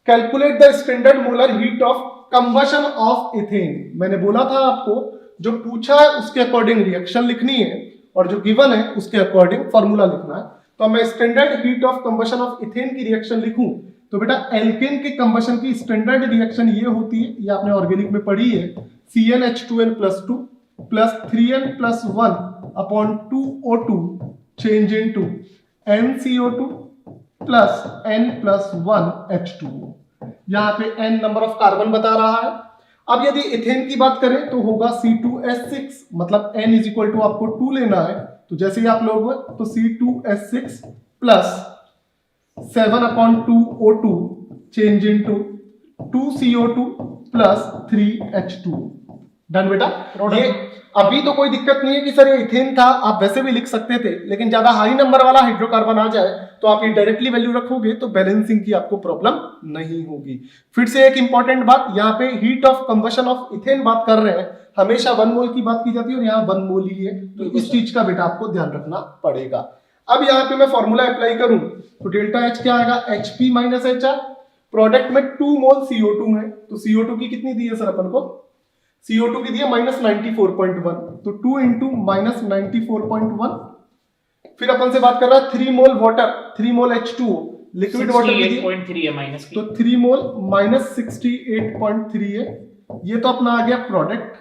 calculate the standard molar heat of combustion of ethane. मैंने बोला था आपको जो पूछा है उसके अकॉर्डिंग रिएक्शन लिखनी है और जो गिवन है उसके अकॉर्डिंग फॉर्मूला लिखना है। तो मैं standard heat of combustion of ethane की रिएक्शन लिखूं तो बेटा एल्केन के कंबशन की स्टैंडर्ड रिएक्शन ये होती है, ये आपने ऑर्गेनिक में पढ़ी है, CnH2n+2 plus 3n+1 upon 2O2 change into NCO2 plus n+1 H2O। यहाँ पे n नंबर ऑफ कार्बन बता रहा है। अब यदि इथेन की बात करें तो होगा C2H6, मतलब n इज इक्वल टू आपको 2 लेना है, तो जैसे ही आप लोग तो C2H6 plus 7/2O2 change into 2CO2 plus 3H2। Done बेटा। ये अभी तो कोई दिक्कत नहीं है कि सर ये इथेन था, आप वैसे भी लिख सकते थे, लेकिन ज्यादा हाई नंबर वाला हाइड्रोकार्बन आ जाए तो आप ये डायरेक्टली वैल्यू रखोगे तो बैलेंसिंग की आपको प्रॉब्लम नहीं होगी। फिर से एक इंपॉर्टेंट बात, यहाँ पे heat of combustion of ethane बात कर रहे हैं, हमेशा 1 मोल की बात की जाती है और यहाँ 1 मोल ही है, तो इस चीज का बेटा आपको ध्यान रखना पड़ेगा। अब यहाँ पे मैं फॉर्मूला अप्लाई करूं तो डेल्टा एच क्या आएगा, HP माइनस HR। प्रोडक्ट में 2 मोल CO2 है, तो CO2 की कितनी दी है सर अपन को, CO2 की दी है -94.1, तो 2 इंटू -94.1। फिर अपन से बात कर रहा है 3 मोल वाटर, 3 मोल H2O लिक्विड वाटर की 68.3 है माइनस की, तो 3 मोल -68.3 है। ये तो अपना आ गया प्रोडक्ट।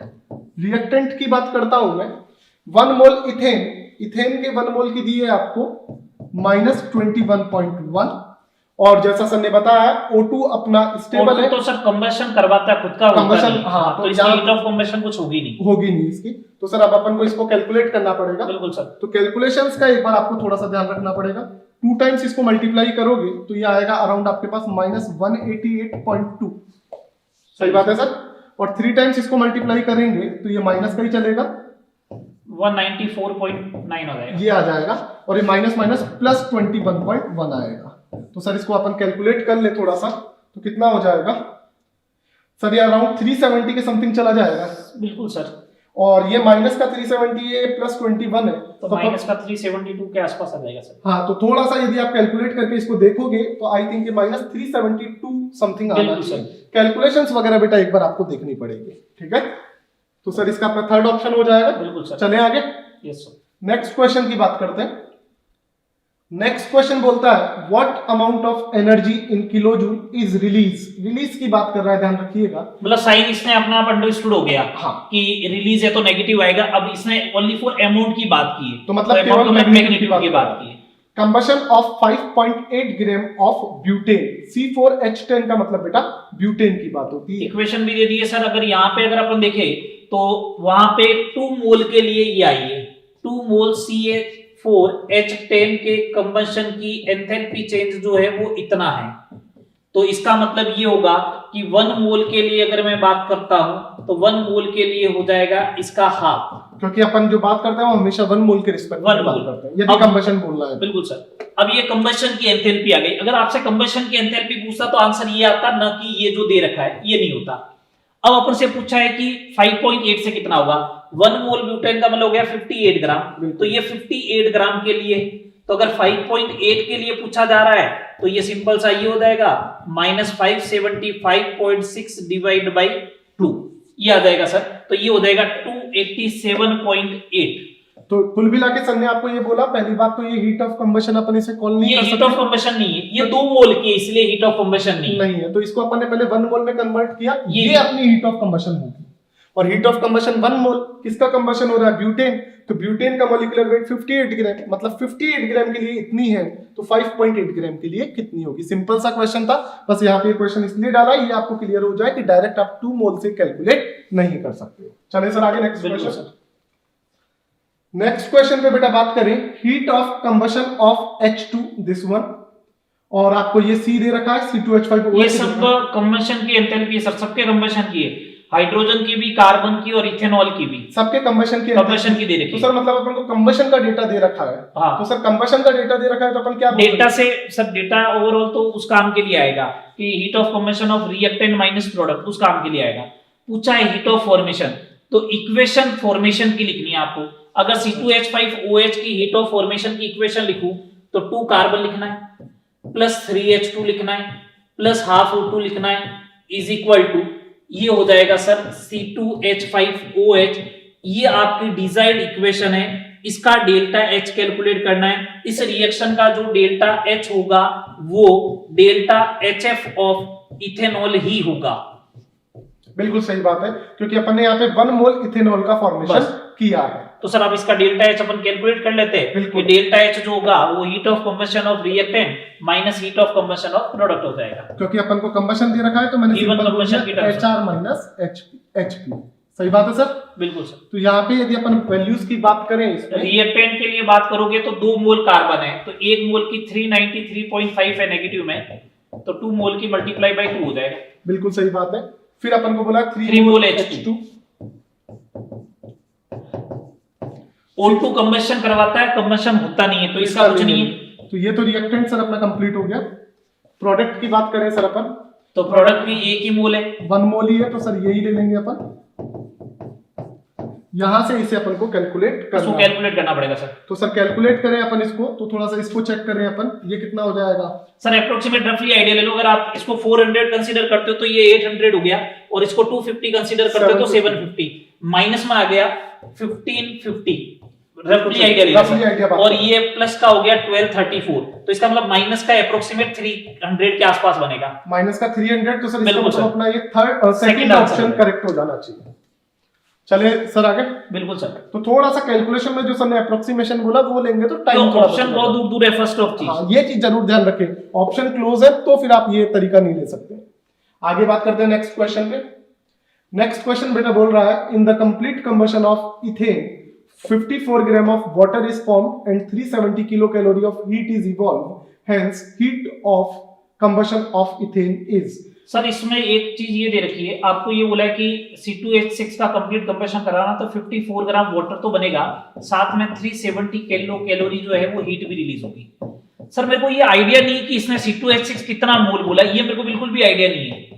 रिएक्टेंट की बात करता हूं मैं, 1 मोल इथेन, इथेन के 1 मोल की दी है आपको -21.1, और जैसा सर ने बताया O2 अपना स्टेबल है, तो सर कंबशन करवाता है खुद का कंबशन, हाँ, तो इसकी हीट ऑफ कंबशन कुछ होगी नहीं इसकी। तो सर अब अपन को इसको कैलकुलेट करना पड़ेगा। बिल्कुल सर। तो कैलकुलेशंस का एक बार आपको थोड़ा सा ध्यान रखना पड़ेगा। 2 टाइम्स इसको मल्टीप्लाई करोगे तो ये आएगा अराउंड आपके पास -188.2। सही बात है सर। और 3 टाइम्स इसको मल्टीप्लाई करेंगे तो ये माइनस का ही चलेगा, 194.9 हो जाएगा, ये आ जाएगा, और ये माइनस माइनस प्लस 21.1 आएगा। तो सर इसको अपन कैलकुलेट कर ले थोड़ा सा, तो कितना हो जाएगा सर, ये अराउंड 370 के समथिंग चला जाएगा। बिल्कुल सर। और ये माइनस का 370 है, प्लस 21 है, तो माइनस का 372 के आसपास आ जाएगा सर। हाँ, तो थोड़ा सा यदि आप कैलकुलेट करके इसको देखोगे तो आई थिंक ये माइनस 372 समथिंग आना चाहिए। कैलकुलेशंस वगैरह बेटा एक बार आपको देखनी पड़ेगी, ठीक है। तो सर इसका अपना थर्ड ऑप्शन हो जाएगा। बिल्कुल सर। चले आगे। Yes sir. नेक्स्ट क्वेश्चन की बात करते हैं। नेक्स्ट क्वेश्चन बोलता है what amount of energy in kilo joule is release. Release की बात कर रहा है, ध्यान रखिएगा। मतलब साइन इसने अपना आप अंडरस्टूड हो गया हाँ, कि रिलीज है तो नेगेटिव आएगा। अब इसने ओनली फॉर अमाउंट की बात की है, तो मतलब amount तो मैग्नीट्यूड की बात की है। Combustion of 5.8 gram of butane, C4H10 का मतलब बेटा ब्यूटेन की बात होती है। इक्वेशन भी दे दी है सर। अगर यहाँ पे अगर अपन देखें तो वहां पे 2 मोल के लिए ये आई है, 2 मोल CH4H10 के कंबशन की एंथैल्पी चेंज जो है वो इतना है। तो इसका मतलब ये होगा कि 1 मोल के लिए अगर मैं बात करता हूं तो 1 मोल के लिए हो जाएगा इसका हाफ, क्योंकि अपन जो बात करते हैं वो हमेशा 1 मोल के रिस्पेक्ट में बात करते हैं यदि कंबशन बोलना है। बिल्कुल सर। अब ये कंबशन की एंथैल्पी आ गई। अगर आपसे कंबशन की एंथैल्पी पूछता तो आंसर ये आता, ना कि ये जो दे रखा है ये नहीं होता। अब अपन से पूछा है कि 5.8 से कितना होगा। 1 मोल ब्यूटेन का मतलब हो गया 58 ग्राम, तो ये 58 ग्राम के लिए। तो अगर 5.8 के लिए पूछा जा रहा है तो ये सिंपल सा ये हो जाएगा -575.6 डिवाइड बाई 2, ये आ जाएगा सर। तो ये हो जाएगा 287.8। तो कुल मिला के सर ने आपको ये बोला, पहली बात तो ये हीट ऑफ कंबशन अपन इसे कॉल नहीं कर सकते। ये हीट ऑफ कंबशन नहीं है, ये 2 मोल की है, इसलिए हीट ऑफ कंबशन नहीं है। तो इसको अपन ने पहले 1 मोल में कन्वर्ट किया, ये अपनी हीट ऑफ कंबशन होगी। और हीट ऑफ कंबशन 1 मोल किसका कंबशन हो रहा है, ब्यूटेन। तो ब्यूटेन का मॉलिक्यूलर वेट 58 ग्राम, मतलब 58 ग्राम के लिए इतनी है, तो 5.8 ग्राम के लिए कितनी होगी। सिंपल सा क्वेश्चन था, बस यहाँ पे क्वेश्चन इसलिए डाला ये आपको क्लियर हो जाए कि डायरेक्ट आप 2 मोल से कैलकुलेट नहीं कर सकते। चले सर आगे नेक्स्ट क्वेश्चन। नेक्स्ट क्वेश्चन पे बेटा बात करें heat of combustion of H2, this one. और आपको ये C दे रखा है, C2H5। ये सब कंबशन की एंथैल्पी सर, सबके कंबशन की है, हाइड्रोजन की भी, कार्बन की और इथेनॉल की भी, सबके कंबशन की दे रखी है। तो सर मतलब अपन को कंबशन का डेटा दे रखा है। हाँ। तो सर कंबशन का डेटा दे रखा है तो अपन क्या डेटा से सर, डेटा ओवरऑल तो उस काम के लिए आएगा कि heat of combustion of reactant minus product, उस काम के लिए आएगा। पूछा है हीट ऑफ फॉर्मेशन, तो इक्वेशन फॉर्मेशन की लिखनी है आपको। अगर C2H5OH की हीट ऑफ फॉर्मेशन की इक्वेशन लिखूं तो 2 कार्बन लिखना है, प्लस 3H2 लिखना है, प्लस हाफ O2 लिखना है, इज इक्वल टू ये हो जाएगा सर C2H5OH। ये आपकी डिजायर्ड इक्वेशन है। इसका डेल्टा H कैलकुलेट करना है। इस रिएक्शन का जो डेल्टा H होगा वो डेल्टा HF ऑफ इथेनॉल ही होगा। बिल्कुल सही बात है, क्योंकि अपन ने यहाँ पे 1 मोल इथेनॉल का फॉर्मेशन किया है। तो सर अब इसका डेल्टा H अपन कैलकुलेट कर लेते हैं कि डेल्टा H जो होगा वो heat of combustion of reactant minus heat of combustion of product हो जाएगा। क्योंकि अपन को कंबशन दे रखा है तो मैंने सिंपल कंबशन की टर्म्स HR माइनस HP। सही बात है सर। बिल्कुल सर। तो यहाँ पे यदि अपन वैल्यूज की बात करें, रिएक्टेंट के लिए बात करोगे तो 2 मोल कार्बन है, तो 1 मोल की 393.5 है नेगेटिव में, तो 2 मोल की मल्टीप्लाई बाय 2 हो जाएगा। बिल्कुल सही बात है। फिर अपन को बोला 3 मोल H2। O2 कंबशन करवाता है, कंबशन होता नहीं है, तो इसका कुछ नहीं है। तो ये तो रिएक्टेंट सर अपना कंप्लीट हो गया। प्रोडक्ट की बात करें सर अपन, तो प्रोडक्ट भी एक ही मोल है, 1 मोल ही है, तो सर यही ले लेंगे अपन। यहां से इसे अपन को कैलकुलेट करना पड़ेगा सर। तो सर कैलकुलेट करें अपन इसको, तो थोड़ा सा इसको चेक करें अपन, ये कितना हो जाएगा सर। अप्रोक्सीमेट रफली आइडिया ले लो। अगर आप इसको 400 कंसीडर करते हो तो ये 800 हो गया, और इसको 250 कंसीडर करते हो तो 750, माइनस में आ गया 1550। रफली आइडिया। और ये प्लस का हो गया 1234, तो इसका मतलब माइनस का अप्रोक्सीमेट 300 के आसपास बनेगा। माइनस का 300, तो सर इसका मतलब अपना ये सेकंड ऑप्शन करेक्ट हो जाना चाहिए। चले सर आगे। बिल्कुल सर। तो थोड़ा सा कैलकुलेशन में जो सर ने अप्रोक्सीमेशन बोला वो लेंगे तो टाइम तो ऑप्शन बहुत दूर दूर है फर्स्ट ऑफ चीज। हाँ, ये चीज जरूर ध्यान रखें, ऑप्शन क्लोज है तो फिर आप ये तरीका नहीं ले सकते। आगे बात करते हैं नेक्स्ट क्वेश्चन पे। नेक्स्ट क्वेश्चन बेटा बोल रहा है in the complete combustion of ethane 54 gram of water is formed and 370 kilo calorie of heat is evolve, hence heat of combustion of ethane is. Sir इसमें एक चीज ये दे रखी है, आपको ये बोला है कि C2H6 का कंप्लीट कंबशन कराना तो 54 ग्राम वाटर तो बनेगा, साथ में 370 किलो कैलोरी जो है वो हीट भी रिलीज होगी। सर मेरे को ये आइडिया नहीं कि इसने C2H6 कितना मोल बोला, ये मेरे को बिल्कुल भी आइडिया नहीं है।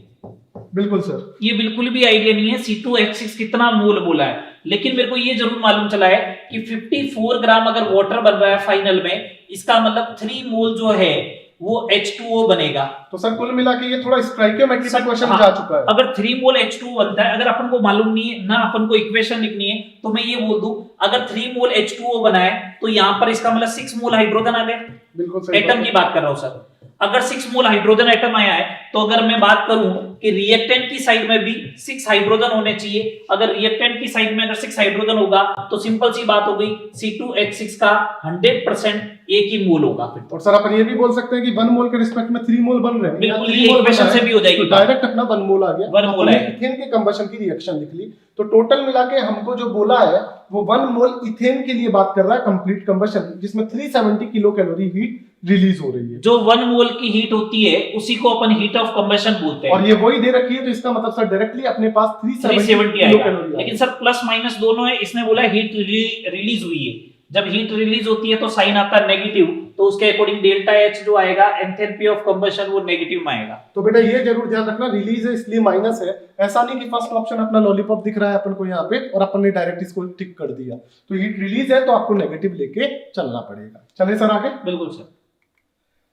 बिल्कुल सर, ये बिल्कुल भी आइडिया नहीं है C2H6 कितना मोल बोला है, लेकिन मेरे को ये जरूर मालूम चला है कि 54 ग्राम अगर वाटर बन रहा है फाइनल में, इसका मतलब 3 मोल जो है वो H2O बनेगा। तो सर कुल मिला के ये थोड़ा स्ट्राइकोमेट्री का क्वेश्चन हाँ, जा चुका है। अगर 3 मोल H2O बनता है, अगर अपन को मालूम नहीं है ना, अपन को इक्वेशन लिखनी है, तो मैं ये बोल दूं अगर 3 मोल H2O बना है तो यहां पर इसका मतलब 6 मोल हाइड्रोजन आ गए। बिल्कुल सही एटम की बात कर रहा हूं सर। अगर 6 मोल हाइड्रोजन एटम आया है तो अगर मैं बात करूं कि रिएक्टेंट की साइड में भी 6 हाइड्रोजन होने चाहिए, अगर रिएक्टेंट की साइड में अगर 6 हाइड्रोजन होगा तो सिंपल सी बात हो गई C2H6 का 100% एक ही मोल होगा। और सर अपन ये भी बोल सकते हैं कि 1 मोल के रिस्पेक्ट में 3 मोल बन रहे हैं, बिल्कुल ये इक्वेशन से भी हो जाएगी, तो डायरेक्ट अपना 1 मोल आ गया। 1 मोल है। इथेन के कंबशन की रिएक्शन लिख ली, तो टोटल मिला के हमको जो बोला है वो 1 मोल इथेन के लिए बात कर रहा है कंप्लीट कंबशन, जिसमें 370 किलो कैलोरी हीट रिलीज हो रही है। जो 1 मोल की हीट होती है उसी को अपन हीट ऑफ कंबशन बोलते हैं, और ये वही दे रखी है, तो इसका मतलब सर डायरेक्टली अपने पास 370 किलो कैलोरी। लेकिन सर प्लस माइनस दोनों है, इसने बोला हीट रिलीज हुई है। जब हीट रिलीज होती है तो साइन आता है नेगेटिव, तो उसके अकॉर्डिंग डेल्टा एच जो आएगा एंथैल्पी ऑफ कंबशन वो नेगेटिव में आएगा। तो बेटा ये जरूर ध्यान रखना, रिलीज है इसलिए माइनस है, ऐसा नहीं कि फर्स्ट ऑप्शन अपना लॉलीपॉप दिख रहा है अपन को यहाँ पे और अपन ने डायरेक्ट इसको टिक कर दिया। तो हीट रिलीज है तो आपको नेगेटिव लेके चलना पड़ेगा। चले सर आगे। बिल्कुल सर।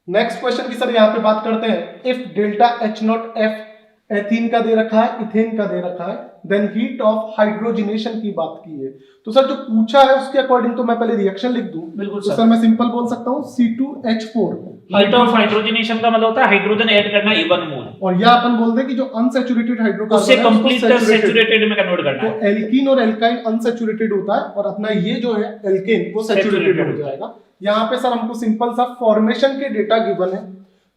नेक्स्ट क्वेश्चन की सर यहाँ पे बात करते हैं, if delta H not F ethene का दे रखा है, इथेन का दे रखा है, देन हीट ऑफ हाइड्रोजनेशन की बात की है। तो सर जो पूछा है उसके अकॉर्डिंग तो मैं पहले रिएक्शन लिख दूं। बिल्कुल तो सर मैं सिंपल बोल सकता हूं C2H4। हीट ऑफ हाइड्रोजनेशन का मतलब होता है हाइड्रोजन ऐड करना 1 मोल, और या अपन बोल दे कि जो अनसैचुरेटेड हाइड्रोकार्बन उससे कंप्लीट सैचुरेटेड में कन्वर्ट करना है। तो एल्कीन और एल्काइन अनसैचुरेटेड होता है और अपना ये जो है एल्केन वो सैचुरेटेड हो जाएगा। यहाँ पे सर हमको सिंपल सा फॉर्मेशन के डेटा गिवन है,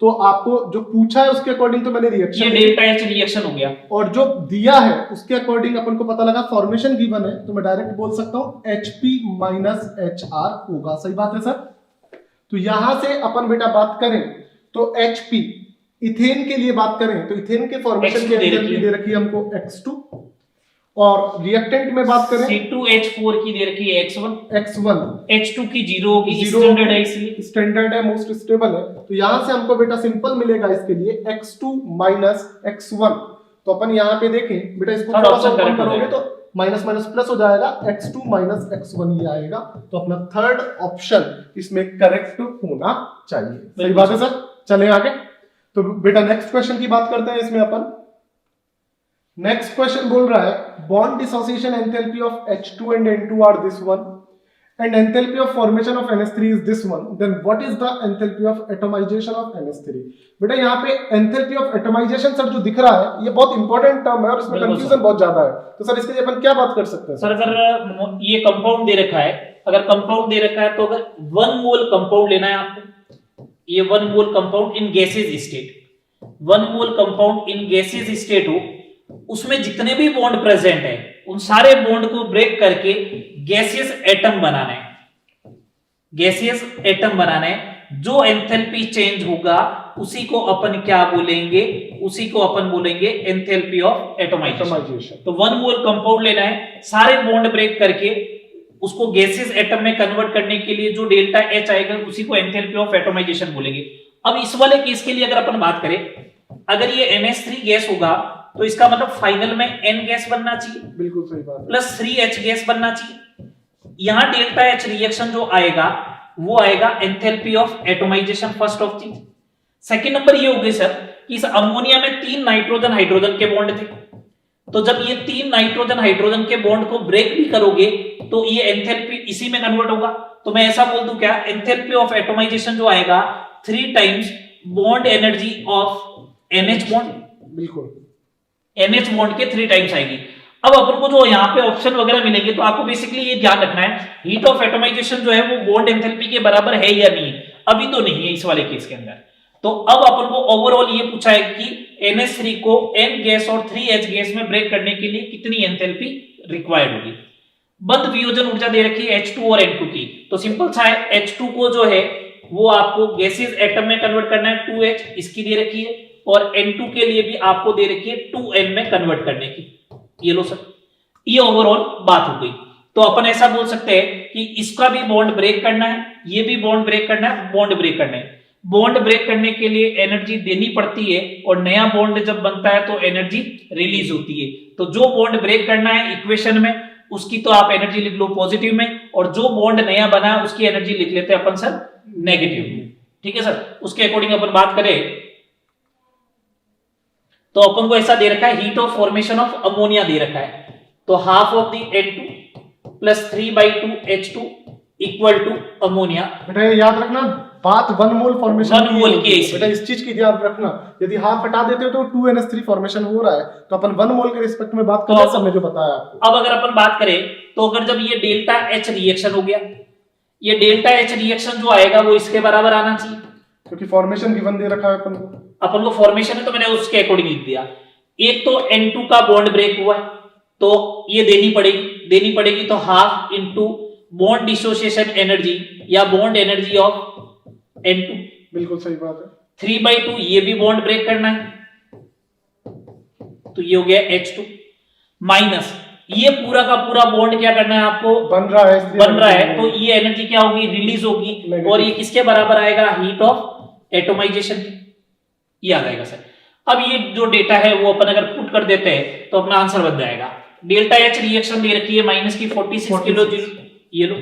तो आपको जो पूछा है उसके अकॉर्डिंग तो मैंने रिएक्शन, ये डेल्टा एच रिएक्शन हो गया, और जो दिया है उसके अकॉर्डिंग अपन को पता लगा फॉर्मेशन गिवन है, तो मैं डायरेक्ट बोल सकता हूं HP माइनस HR होगा। सही बात है सर। तो यहां से अपन बेटा बात करें तो HP इथेन के लिए बात करें तो इथेन के फॉर्मेशन की एंथैल्पी दे रखी है हमको X2, और रिएक्टेंट में बात करें C2H4 की दे रखी है X1, H2 की 0 होगी, स्टैंडर्ड है इसलिए, स्टैंडर्ड है, मोस्ट स्टेबल है। तो यहां से हमको बेटा सिंपल मिलेगा इसके लिए X2 माइनस X1। तो अपन यहां पे देखें बेटा, इसको थोड़ा सा ओपन करोगे तो माइनस माइनस प्लस हो जाएगा, X2 माइनस X1 ये आएगा। तो अपना थर्ड ऑप्शन इसमें करेक्ट होना चाहिए। सही बात है सर। चले आगे। तो बेटा नेक्स्ट क्वेश्चन की बात करते हैं इसमें अपन। नेक्स्ट क्वेश्चन बोल रहा है bond dissociation enthalpy of H2 and N2 are this one and enthalpy of formation of NH3 is this one, then what is the enthalpy of atomization of NH3? बेटा यहाँ पे enthalpy of atomization सर जो दिख रहा है ये बहुत important term है और इसमें कंफ्यूजन बहुत ज्यादा है। तो सर इसके लिए अपन क्या बात कर सकते हैं? सर अगर ये कंपाउंड दे रखा है, अगर कंपाउंड दे रखा है तो अगर 1 मोल कंपाउंड लेना है आपको, ये 1 mole compound in gaseous state, 1 mole compound in gaseous state हो, उसमें जितने भी बॉन्ड प्रेजेंट है उन सारे बॉन्ड को ब्रेक करके गैसियस एटम बनाना है, गैसियस एटम बनाना है। जो एंथैल्पी चेंज होगा उसी को अपन क्या बोलेंगे? उसी को अपन बोलेंगे एंथैल्पी ऑफ एटमाइजेशन। तो 1 मोल कंपाउंड लेना है, सारे बॉन्ड ब्रेक करके उसको गैसियस एटम में कन्वर्ट करने के लिए जो डेल्टा H आएगा उसी को एंथैल्पी ऑफ एटमाइजेशन बोलेंगे। अब इस वाले केस के लिए अगर अपन बात करें, अगर ये NH3 गैस होगा तो इसका मतलब फाइनल में N गैस बनना चाहिए, बिल्कुल सही बात, प्लस 3H गैस बनना चाहिए। यहां डेल्टा H रिएक्शन जो आएगा वो आएगा enthalpy of atomization first of चीज। सेकंड नंबर ये हो गई सर कि इस अमोनिया में 3 नाइट्रोजन हाइड्रोजन के बॉन्ड थे, तो जब ये 3 नाइट्रोजन हाइड्रोजन के बॉन्ड को ब्रेक भी करोगे तो ये एंथैल्पी इसी में कन्वर्ट होगा। तो मैं ऐसा बोल दूं क्या, एंथैल्पी ऑफ एटमाइजेशन जो आएगा 3 times bond energy of NH bond, बिल्कुल NH बॉन्ड के 3 टाइम्स आएगी। अब अपन को जो यहाँ पे ऑप्शन वगैरह मिलेंगे तो आपको बेसिकली ये ध्यान रखना है हीट ऑफ एटमाइजेशन जो है वो बॉन्ड एंथैल्पी के बराबर है या नहीं, अभी तो नहीं है इस वाले केस के अंदर। तो अब अपन को ओवरऑल ये पूछा है कि NH3 को N गैस और 3H गैस में ब्रेक करने के लिए कितनी एंथैल्पी रिक्वायर्ड होगी। बंद वियोजन ऊर्जा दे रखी है H2 और N2 की, तो सिंपल सा है H2 को जो है वो आपको गैसेस एटम में कन्वर्ट करना है 2H इसकी दे रखी है, और N2 के लिए भी आपको दे रखी है 2N में कन्वर्ट करने की। ये लो सर, ये ओवरऑल बात हो गई। तो अपन ऐसा बोल सकते हैं कि इसका भी बॉन्ड ब्रेक करना है, ये भी बॉन्ड ब्रेक करना है, बॉन्ड ब्रेक करना है। बॉन्ड ब्रेक करने के लिए एनर्जी देनी पड़ती है और नया बॉन्ड जब बनता है तो एनर्जी रिलीज होती है। तो जो बॉन्ड ब्रेक करना है इक्वेशन में, उसकी तो आप एनर्जी लिख लो पॉजिटिव में, और जो बॉन्ड नया बना है उसकी एनर्जी लिख लेते हैं अपन सर नेगेटिव में। ठीक है सर, उसके अकॉर्डिंग अपन बात करें तो अपन को ऐसा दे रखा है, heat of formation of ammonia दे रखा है, तो half of the N2 plus 3/2 H2 equal to ammonia. बेटा ये याद रखना, बात 1 मोल फॉर्मेशन 1 मोल की है, बेटा इस चीज की ध्यान रखना। यदि हाफ हटा देते हो तो 2NH3 फॉर्मेशन हो रहा है, तो अपन 1 मोल के रिस्पेक्ट में बात कर रहे हैं, सबने जो बताया आपको। अब अगर अपन बात करें तो अगर जब ये डेल्टा H रिएक्शन हो गया, ये डेल्टा H रिएक्शन जो आएगा वो इसके बराबर आना चाहिए, क्योंकि फॉर्मेशन गिवन दे रखा है अपन को फॉर्मेशन है तो मैंने उसके अकॉर्डिंग लिख दिया। एक तो N2 का बॉन्ड ब्रेक हुआ है तो ये देनी पड़ेगी, तो half into bond dissociation energy या बॉन्ड एनर्जी ऑफ N2। बिल्कुल सही बात है। 3/2 ये भी बॉन्ड ब्रेक करना है, तो ये हो गया H2 माइनस ये पूरा का पूरा बॉन्ड क्या करना है आपको, बन रहा है, तो ये एनर्जी क्या होगी, रिलीज होगी, और ये किसके बराबर आएगा, हीट ऑफ एटोमाइजेशन की, ये आ जाएगा सर। अब ये जो डेटा है वो अपन अगर पुट कर देते हैं तो अपना आंसर बन जाएगा। डेल्टा H रिएक्शन दे रखी है माइनस की 46 किलो जूल, ये लो।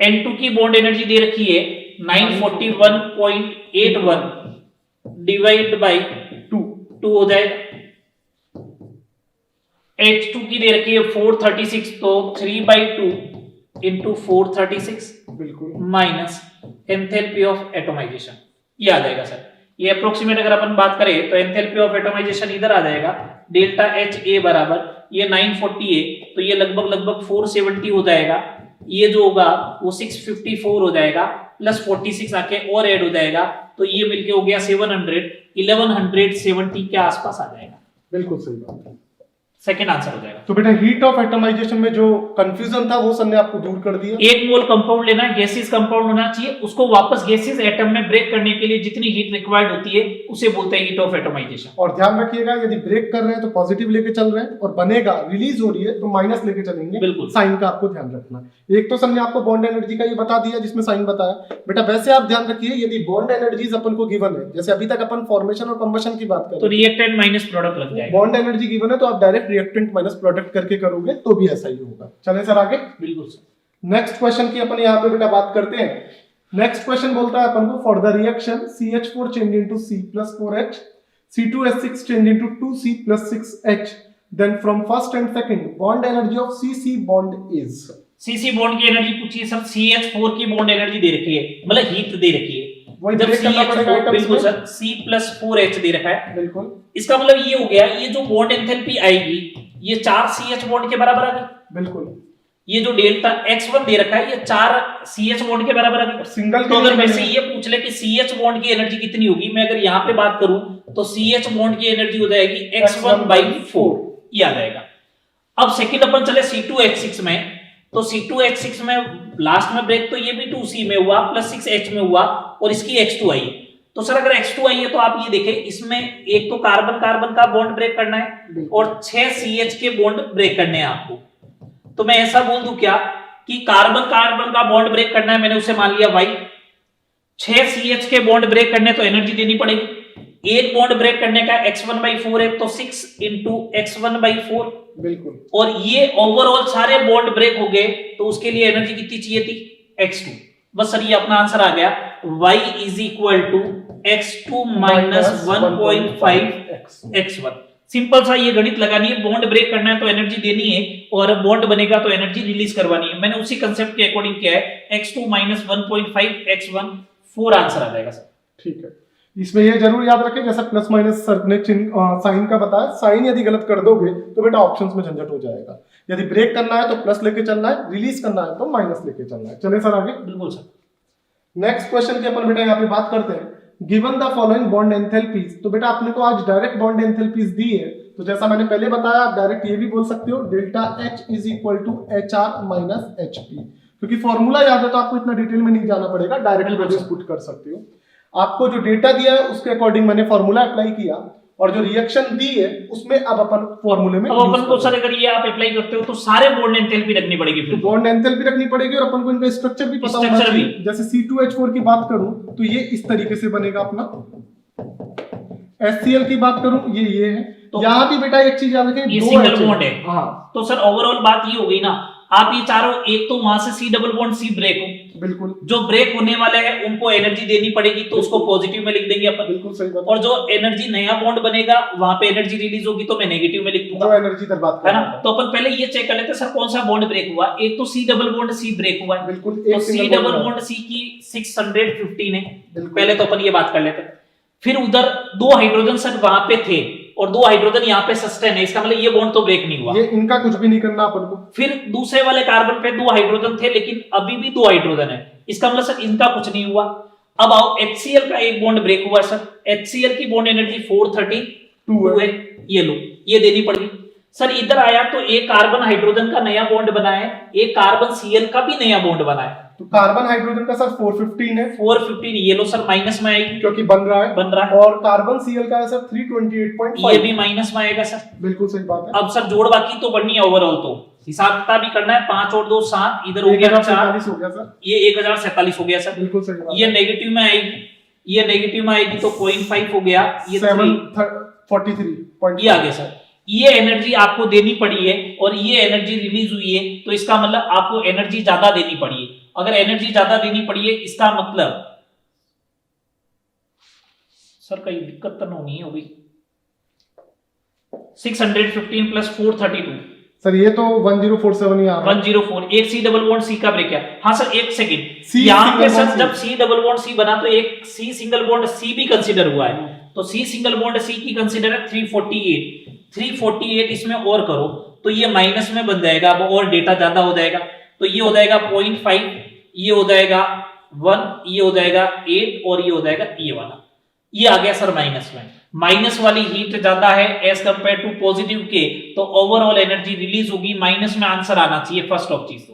N2 की बॉन्ड एनर्जी दे रखी है 941.81 डिवाइड बाय 2 हो जाएगा। H2 की दे रखी है 436, तो 3/2 इंटू 436 बिल्कुल माइनस एंथैल्पी ऑफ एटोमाइजेशन, ये आ जाएगा सर। ये अप्रोक्सीमेट अगर अपन बात करें तो एंथैल्पी ऑफ एटोमाइजेशन इधर आ जाएगा, डेल्टा HA बराबर ये 940 है तो ये लगभग 470 हो जाएगा, ये जो होगा वो 654 हो जाएगा, प्लस 46 आके और ऐड हो जाएगा, तो ये मिलके हो गया 1170 के आसपास आ जाएगा। बिल्कुल सही बात है, सेकंड आंसर हो जाएगा। तो बेटा हीट ऑफ एटमाइजेशन में जो कंफ्यूजन था वो सर ने आपको दूर कर दिया। 1 मोल कंपाउंड लेना है, गैसियस कंपाउंड होना चाहिए, उसको वापस गैसियस एटम में ब्रेक करने के लिए जितनी हीट रिक्वायर्ड होती है उसे बोलते हैं हीट ऑफ एटमाइजेशन। और ध्यान रखिएगा यदि ब्रेक कर रहे हैं तो पॉजिटिव लेके चल रहे हैं, और बनेगा रिलीज हो रही है तो माइनस लेके चलेंगे। बिल्कुल, साइन का आपको ध्यान रखना। एक तो सर ने आपको बॉन्ड एनर्जी का ये बता दिया जिसमें साइन बताया। बेटा वैसे आप ध्यान रखिए यदि बॉन्ड एनर्जीज अपन को गिवन है, जैसे अभी तक अपन फॉर्मेशन और कंबशन की बात कर, तो रिएक्टेंट माइनस प्रोडक्ट लग जाएगा। बॉन्ड एनर्जी गिवन है तो आप डायरेक्ट रिएक्टेंट माइनस प्रोडक्ट करके करोगे तो भी ऐसा ही होगा। चले सर आगे। बिल्कुल सर। नेक्स्ट क्वेश्चन की अपन यहाँ पे बेटा बात करते हैं। नेक्स्ट क्वेश्चन बोलता है अपन को for the reaction CH4 change into C+4H, C2H6 change into 2C+6H, then from first and second bond energy of CC bond is. CC bond की एनर्जी पूछी है सर, CH4 की बॉन्ड एनर्जी दे रखी है, मतलब हीट दे रखी है, जब CH4 बिल्कुल सर C+4H दे रखा है, बिल्कुल इसका मतलब ये हो गया ये जो बॉन्ड एंथैल्पी आएगी ये 4 CH बॉन्ड के बराबर आ गई। बिल्कुल ये जो डेल्टा X1 दे रखा है ये 4 CH बॉन्ड के बराबर आ गई। सिंगल तो अगर वैसे ये पूछ ले कि CH बॉन्ड की एनर्जी कितनी होगी, मैं अगर यहाँ पे बात करूं तो CH बॉन्ड की एनर्जी हो जाएगी X1/4, ये आ जाएगा। अब सेकंड अपन चले C2H6 में, तो C2H6 में लास्ट में ब्रेक तो ये भी 2C में हुआ प्लस 6H में हुआ और इसकी X2 आई है। तो सर अगर X2 आई है तो आप ये देखें इसमें एक तो कार्बन कार्बन का बॉन्ड ब्रेक करना है और 6 CH के बॉन्ड ब्रेक करने हैं आपको। तो मैं ऐसा बोल दूं क्या कि कार्बन कार्बन का बॉन्ड ब्रेक करना है, मैंने उसे मान लिया Y, 6 CH के बॉन्ड ब्रेक करने तो एनर्जी देनी पड़ेगी, एक बॉन्ड ब्रेक करने का X1/4 है तो 6 इंटू X1/4, बिल्कुल, और ये ओवरऑल सारे बॉन्ड ब्रेक हो गए तो उसके लिए एनर्जी कितनी चाहिए थी, X2। बस सर ये अपना आंसर आ गया, Y is equal to X2 minus 1.5 X1। Simple सा ये गणित लगानी है, बॉन्ड ब्रेक करना है तो एनर्जी देनी है और बॉन्ड बनेगा तो एनर्जी रिलीज करवानी है। मैंने उसी कंसेप्ट के अकॉर्डिंग किया है, X2 माइनस 1.5 X1, 4 आंसर आ जाएगा सर। ठीक है, इसमें ये जरूर याद रखें जैसा प्लस माइनस सर ने साइन का बताया, साइन यदि गलत कर दोगे तो बेटा ऑप्शंस में झंझट हो जाएगा। यदि ब्रेक करना है तो प्लस लेके चलना है, रिलीज करना है तो माइनस लेके चलना है। चले सर आगे। बिल्कुल सर। नेक्स्ट क्वेश्चन की अपन बेटा यहाँ पे बात करते हैं। Given the following bond enthalpies, तो बेटा आपने को आज डायरेक्ट बॉन्ड एंथैल्पीज दी है, तो जैसा मैंने पहले बताया आप डायरेक्ट ये भी बोल सकते हो delta H is equal to HR minus HP, क्योंकि फॉर्मूला याद है तो आपको इतना डिटेल में नहीं जाना पड़ेगा, डायरेक्ट वैल्यूज पुट कर सकते हो। आपको जो डेटा दिया है उसके अकॉर्डिंग मैंने फॉर्मूला अप्लाई किया और जो रिएक्शन दी है उसमें अब अपन फॉर्मूले में अब अपन को सर अगर ये आप अप्लाई करते हो तो सारे बॉन्ड एंथैल्पी रखनी पड़ेगी, तो बॉन्ड एंथैल्पी रखनी पड़ेगी और अपन को इनका स्ट्रक्चर भी पता होना चाहिए। जैसे C2H4 की बात करूं तो ये इस तरीके से बनेगा अपना। HCl की बात करूं ये है। तो यहाँ भी बेटा एक चीज याद रखें, ये सिंगल बॉन्ड है। हाँ, तो सर ओवरऑल बात ये हो गई ना, आप ये चारों, एक तो वहां से C double bond C break हो, बिल्कुल, जो ब्रेक होने वाले हैं उनको एनर्जी देनी पड़ेगी, तो उसको पॉजिटिव में लिख देंगे अपन। बिल्कुल सही बात। और जो एनर्जी नया बॉन्ड बनेगा वहां पे एनर्जी रिलीज होगी तो मैं नेगेटिव में लिख दूंगा, जो एनर्जी दर बात है ना। तो अपन पहले ये चेक कर लेते हैं सर कौन सा बॉन्ड ब्रेक हुआ। एक तो C double bond C break हुआ है, बिल्कुल, तो C डबल बॉन्ड C की 615 है, पहले तो अपन ये बात कर लेते हैं। फिर उधर 2 हाइड्रोजन सर वहां पे थे और 2 हाइड्रोजन यहाँ पे सस्टेन है, इसका मतलब ये बॉन्ड तो ब्रेक नहीं हुआ, ये इनका कुछ भी नहीं करना अपन को। फिर दूसरे वाले कार्बन पे 2 हाइड्रोजन थे लेकिन अभी भी 2 हाइड्रोजन है, इसका मतलब सर इनका कुछ नहीं हुआ। अब आओ HCl का एक बॉन्ड ब्रेक हुआ सर, HCl की बॉन्ड एनर्जी 432 है, ये लो, ये देनी पड़ेगी सर। इधर आया तो एक कार्बन हाइड्रोजन का नया बॉन्ड बना है, एक कार्बन Cl का भी नया बॉन्ड बना है, तो कार्बन हाइड्रोजन का सर 415 है, 415, ये लो सर माइनस में आएगी क्योंकि बन रहा है। और कार्बन Cl का है सर 328.5, ये भी माइनस में आएगा सर। बिल्कुल सही बात है। अब सर जोड़ बाकी तो बढ़नी है, ओवरऑल तो हिसाब किताब भी करना है। 5 और 2 7, इधर हो गया 4, हो गया सर, ये 1047 हो गया सर, बिल्कुल सही बात। ये नेगेटिव में आएगी, ये नेगेटिव में आएगी तो 0.5 हो गया, ये 743, ये आ गया सर। ये एनर्जी आपको देनी पड़ी है और ये एनर्जी रिलीज हुई है, तो इसका मतलब आपको एनर्जी ज्यादा देनी पड़ी है। अगर एनर्जी ज्यादा देनी पड़ी है इसका मतलब सर कहीं दिक्कत तो नहीं होगी। 615 प्लस 432 सर, ये तो 1047 ही आ रहा है। 104, एक C डबल बॉन्ड C का ब्रेक है। हाँ सर एक सेकंड, C यहाँ पे सिंगल सर जब C डबल बॉन्ड C बना तो एक C सिंगल बॉन्ड C भी कंसीडर हुआ है, तो C सिंगल बॉन्ड C की कंसीडर है 348, इसमें और करो तो ये माइनस में बन जाएगा, अब और डेटा ज्यादा हो जाएगा, तो ये हो जाएगा 0.5, ये हो जाएगा 1, ये हो जाएगा 8 और ये हो जाएगा ये वाला, ये आ गया सर माइनस में। माइनस वाली हीट ज्यादा है एज कंपेयर टू पॉजिटिव के, तो ओवरऑल एनर्जी रिलीज होगी, माइनस में आंसर आना चाहिए फर्स्ट ऑफ चीज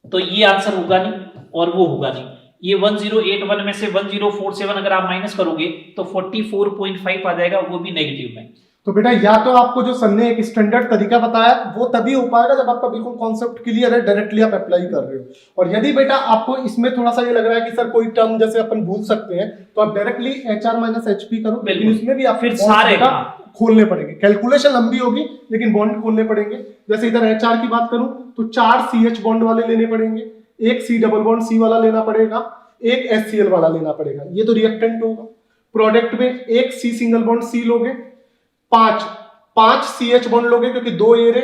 तो ये आंसर होगा नहीं और वो होगा नहीं। ये 1081 में से 1047 अगर आप माइनस करोगे तो 44.5 आ जाएगा, वो भी नेगेटिव में। तो बेटा या तो आपको जो सर ने एक स्टैंडर्ड तरीका बताया वो तभी हो पाएगा जब आपका बिल्कुल कॉन्सेप्ट क्लियर है, डायरेक्टली आप अप्लाई कर रहे हो। और यदि बेटा आपको इसमें थोड़ा सा ये लग रहा है कि सर कोई टर्म जैसे अपन भूल सकते हैं, तो आप डायरेक्टली HR - HP करो, लेकिन इसमें भी आप फिर सारे खोलने पड़ेंगे। कैलकुलेशन लंबी होगी लेकिन बॉन्ड खोलने पड़ेंगे। जैसे इधर HR की बात करूं तो 4 CH बॉन्ड वाले लेने पड़ेंगे, एक C डबल बॉन्ड C वाला लेना पड़ेगा, एक HCl वाला लेना पड़ेगा, ये तो रिएक्टेंट होगा। प्रोडक्ट में एक C सिंगल बॉन्ड C लोगे, 5 CH बॉन्ड लोगे क्योंकि 2 ये रे